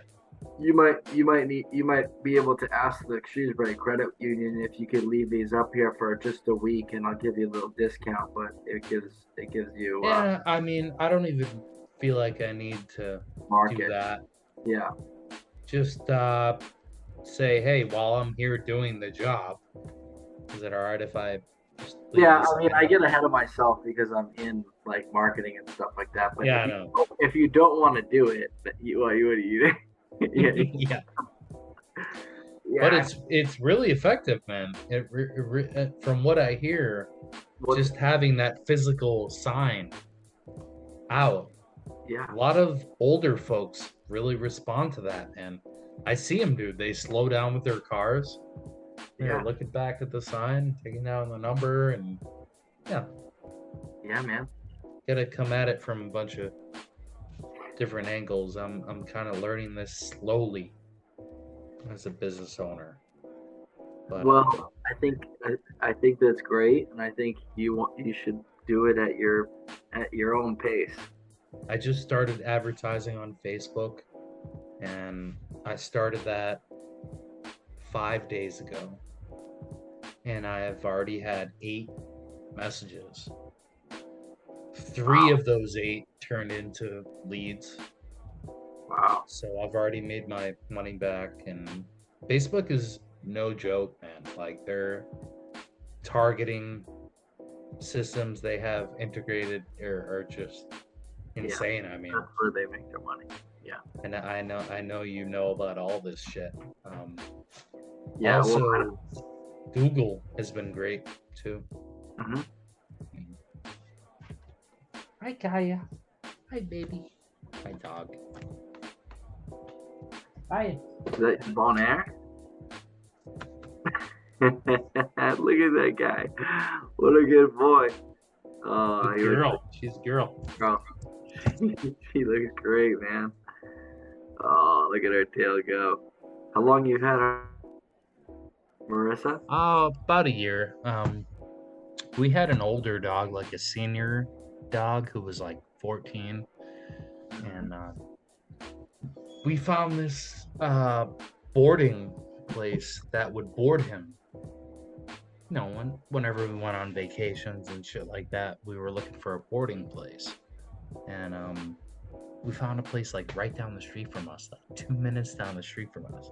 You might be able to ask the Shrewsbury Credit Union if you could leave these up here for just a week, and I'll give you a little discount. But it gives you. Yeah, I mean, I don't even feel like I need to do that. Yeah. Just say, hey, while I'm here doing the job, is it all right if I? Yeah, I mean, I get ahead of myself because I'm in marketing and stuff like that. But yeah, I know. If you don't want to do it, what do you? Yeah. But Yeah. it's really effective, man. From what I hear, What's just having that physical sign out, yeah. a lot of older folks really respond to that. And I see them, dude. They slow down with their cars. They're Yeah. looking back at the sign, taking down the number, and yeah, Yeah, man. gotta come at it from a bunch of different angles. I'm kind of learning this slowly as a business owner. But Well, I think that's great, and I think you should do it at your own pace. I just started advertising on Facebook, and I started that 5 days ago, and I have already had 8 messages. 3 Wow. of those 8 turned into leads. Wow. So I've already made my money back, and Facebook is no joke, man. Like their targeting systems they have integrated are just Yeah. insane. I mean, That's where they make their money. Yeah. and I know you know about all this shit. Um, Yeah. Well. Also, Google has been great too. Mhm. Hi, Kaya. Hi, baby. Hi, dog. Hi. Is that Bon Air? Look at that guy. What a good boy. Oh, Good girl. She's a girl. Oh, she looks great, man. Oh, look at her tail go. How long you had her, Marissa? About a year. We had an older dog, like a senior dog who was like 14, and we found this boarding place that would board him. You know, whenever we went on vacations and shit like that, we were looking for a boarding place, and we found a place like right down the street from us, like 2 minutes down the street from us.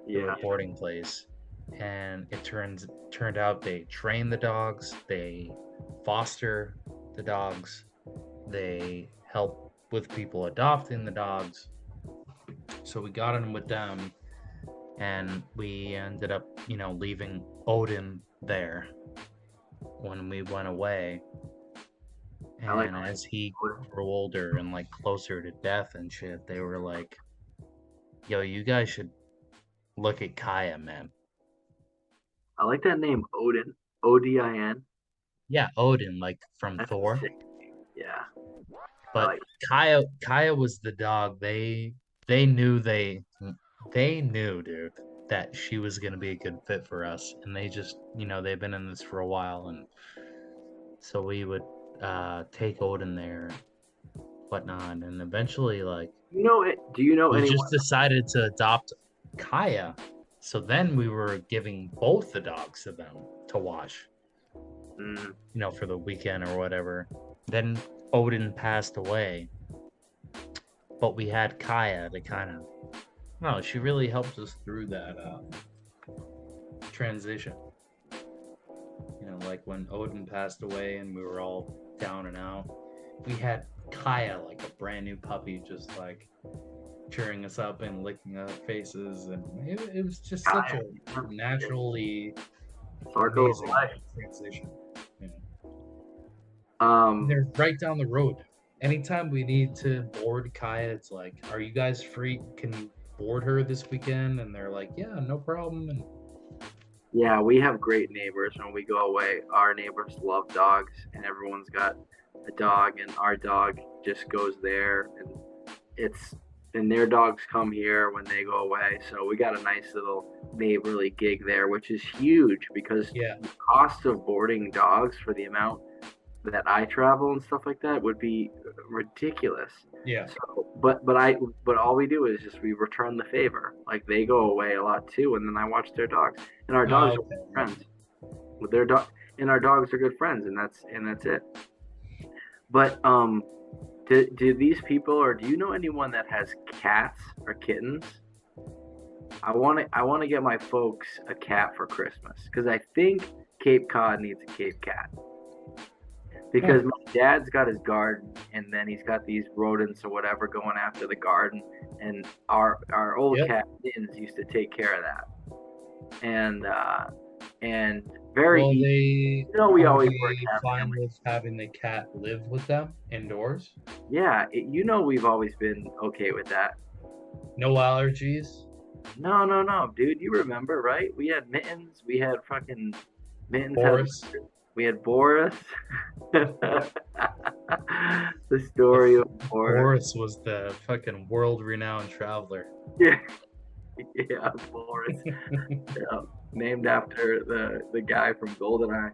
Yeah. A boarding place, and it turned out they train the dogs, they foster the dogs, they help with people adopting the dogs. So we got in with them, and we ended up, leaving Odin there when we went away. And as he grew older and like closer to death and shit, they were like, "Yo, you guys should look at Kaya, man." I like that name, Odin. Odin. Yeah, Odin, like from That's Thor. sick. Yeah. I But like. Kaya was the dog. They knew they knew, dude, that she was gonna be a good fit for us, and they just, they've been in this for a while, and so we would take Odin there, whatnot, and eventually, like, You know it. Do you know we anyone? just decided to adopt Kaya. So then we were giving both the dogs to them to watch, Mm, for the weekend or whatever. Then Odin passed away, but we had Kaya to kind of, no, she really helped us through that transition. Like when Odin passed away and we were all down and out, we had Kaya, like a brand new puppy, just like cheering us up and licking our faces, and it was just such a naturally Circle of amazing life. transition. Um, They're right down the road. Anytime we need to board Kaya, it's like, "Are you guys free? Can you board her this weekend?" And they're like, "Yeah, no problem." And yeah, we have great neighbors when we go away. Our neighbors love dogs, and everyone's got a dog, and our dog just goes there, and it's and their dogs come here when they go away. So we got a nice little neighborly gig there, which is huge because yeah, the cost of boarding dogs for the amount that I travel and stuff like that would be ridiculous. yeah. So, but all we do is just we return the favor. Like they go away a lot too, and then I watch their dogs, and our dogs Okay. are friends with their dog, and our dogs are good friends, and that's it. But do these people, or do you know anyone that has cats or kittens? I want to get my folks a cat for Christmas because I think Cape Cod needs a Cape Cat. Because my dad's got his garden, and then he's got these rodents or whatever going after the garden, and our old cat Mittens used to take care of that. and very Well, easy. they We are always were a they cat fine family. with having the cat live with them indoors? Yeah, we've always been okay with that. No allergies? No, dude. You remember, right? We had Mittens. We had fucking Mittens. Boris? We had Boris. The story of Boris. Boris was the fucking world-renowned traveler. Yeah, yeah, Boris. Yeah, named after the guy from GoldenEye.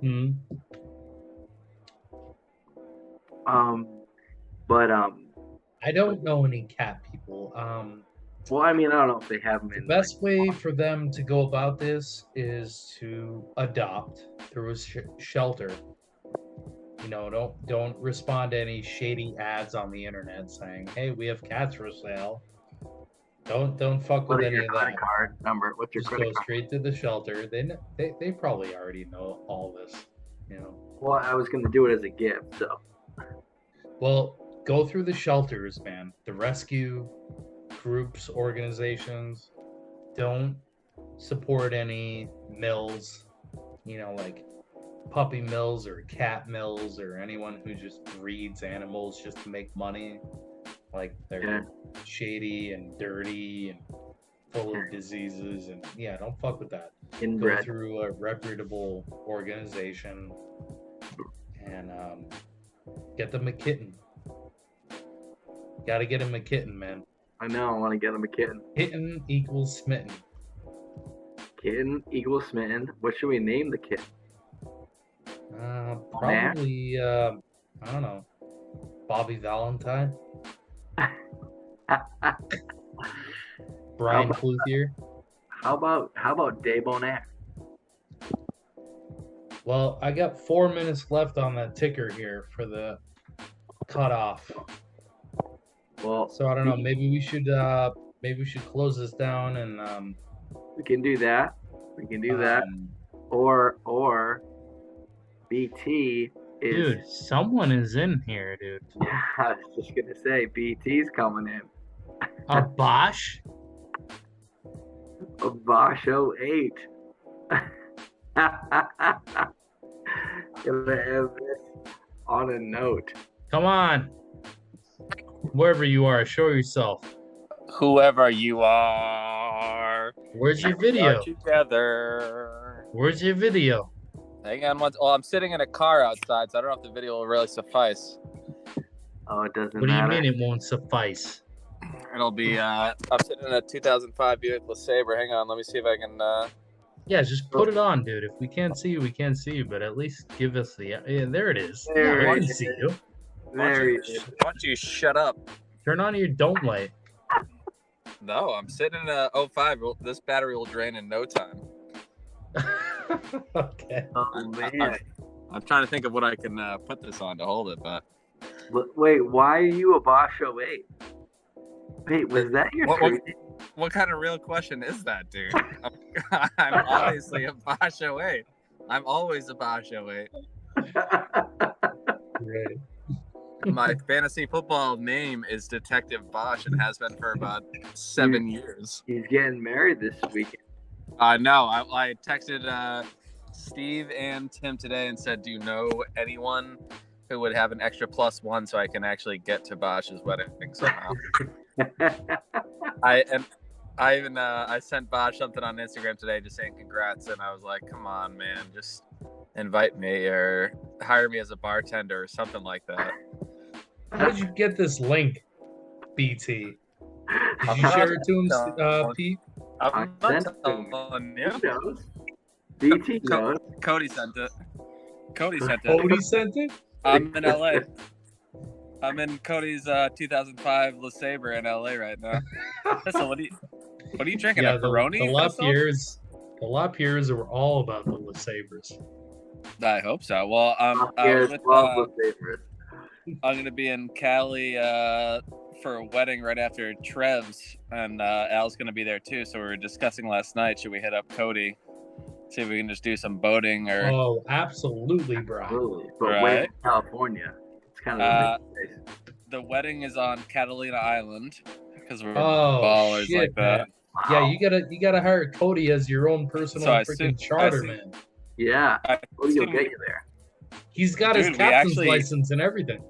Hmm. But I don't know any cat people. well, I mean, I don't know if they have them The in. best way for them to go about this is to adopt through a shelter. Don't respond to any shady ads on the internet saying, "Hey, we have cats for sale." Don't fuck What with is any your of credit that. card number? What's your Just credit go card? straight to the shelter. They probably already know all this. Well, I was gonna do it as a gift, so. Well, go through the shelters, man. The rescue groups, organizations. Don't support any mills, like puppy mills or cat mills or anyone who just breeds animals just to make money. Like they're shady and dirty and full of diseases, and yeah, don't fuck with that. Go through a reputable organization and get them a kitten. Gotta get him a kitten, man. I know, I want to get him a kitten. Kitten equals smitten. Kitten equals smitten. What should we name the kitten? Probably, I don't know, Bobby Valentine? Brian Clouthier? How about Debonair? Well, I got 4 minutes left on that ticker here for the cutoff. Well, so I don't know. Maybe we should close this down and we can do that. Or BT is. Dude, someone is in here, dude. Yeah, I was just gonna say BT's coming in. A Bosch? A Bosch 08. Gonna have this on a note. Come on. Wherever you are, show yourself. Whoever you are. Where's your video? Together. Where's your video? Hang on one. I'm sitting in a car outside, so I don't know if the video will really suffice. Oh, it doesn't matter. What do you mean it won't suffice? It'll be, I'm sitting in a 2005 Buick LeSabre. Hang on, let me see if I can, Yeah, just put it on, dude. If we can't see you, we can't see you, but at least give us the... Yeah, there it is. There we can see you. Why don't you shut up? Turn on your dome light. No, I'm sitting in a 05. This battery will drain in no time. Okay. Oh, man. I'm trying to think of what I can put this on to hold it, but... Wait, why are you a Bosch 08? Wait, was that your what kind of real question is that, dude? I'm obviously a Bosch 08. I'm always a Bosch 08. Right. My fantasy football name is Detective Bosch and has been for about 7 years. He's getting married this weekend. No, I texted Steve and Tim today and said, do you know anyone who would have an extra +1 so I can actually get to Bosch's wedding somehow? I sent Bosch something on Instagram today just saying congrats, and I was like, come on, man, just invite me or hire me as a bartender or something like that. How did you get this link, BT? Did you share it to him, Pete? I'm I not telling you. He knows. BT knows. Cody sent it. Cody sent it? I'm in LA. I'm in Cody's 2005 LeSabre in LA right now. So what are you drinking? Yeah, a Peroni? The LaPierres were all about the LeSabres. I hope so. Well, I'm going to be in Cali for a wedding right after Trev's, and Al's going to be there too. So we were discussing last night, should we hit up Cody, see if we can just do some boating? Or Oh, absolutely, Brian. Absolutely. But right? where's California? It's kind of the wedding is on Catalina Island because we're Oh, ballers shit, like that. man. Yeah, Wow. you gotta hire Cody as your own personal So I freaking assume- charter, I man. Yeah. I What will assume- get you there? He's got his Dude, we captain's actually- license and everything.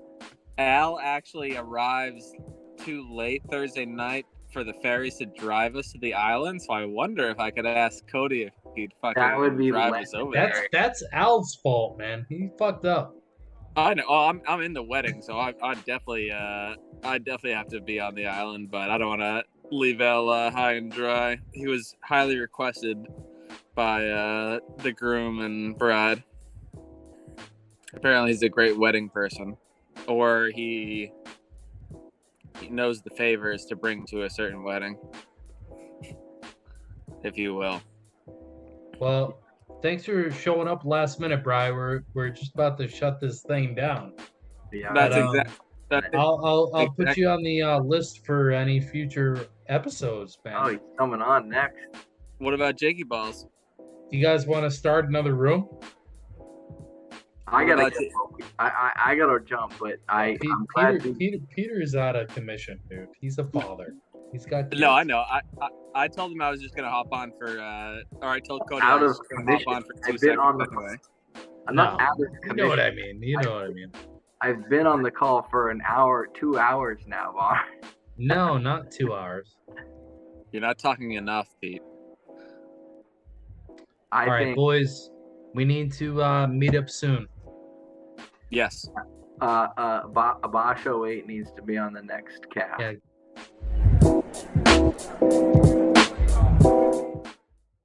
Al actually arrives too late Thursday night for the ferries to drive us to the island, so I wonder if I could ask Cody if he'd fucking That would be drive us over there. That's Al's fault, man. He fucked up. I know. Oh, I'm in the wedding, so I definitely have to be on the island, but I don't want to leave Al high and dry. He was highly requested by the groom and bride. Apparently, he's a great wedding person, or he knows the favors to bring to a certain wedding, if you will. Well, thanks for showing up last minute, Bri. We're just about to shut this thing down. Yeah. That's But, exactly. I'll put you on the list for any future episodes, man. Oh, he's coming on next. What about Jakey Balls? Do you guys want to start another room? I What gotta about get, you? I gotta jump, but I'm glad Peter's out of commission, dude. He's a father. He's got kids. No, I know. I told him I was just gonna hop on for, or I told Cody out I of was just gonna hop commission. on for 2 I've been seconds on the. anyway. I'm not No, out of You commission. know what I mean. You know what I mean. I've been on the call for an hour, 2 hours now, Bar. No, not 2 hours. You're not talking enough, Pete. I All right, think boys. We need to meet up soon. Yes. Bosch 08 needs to be on the next cast. Yeah.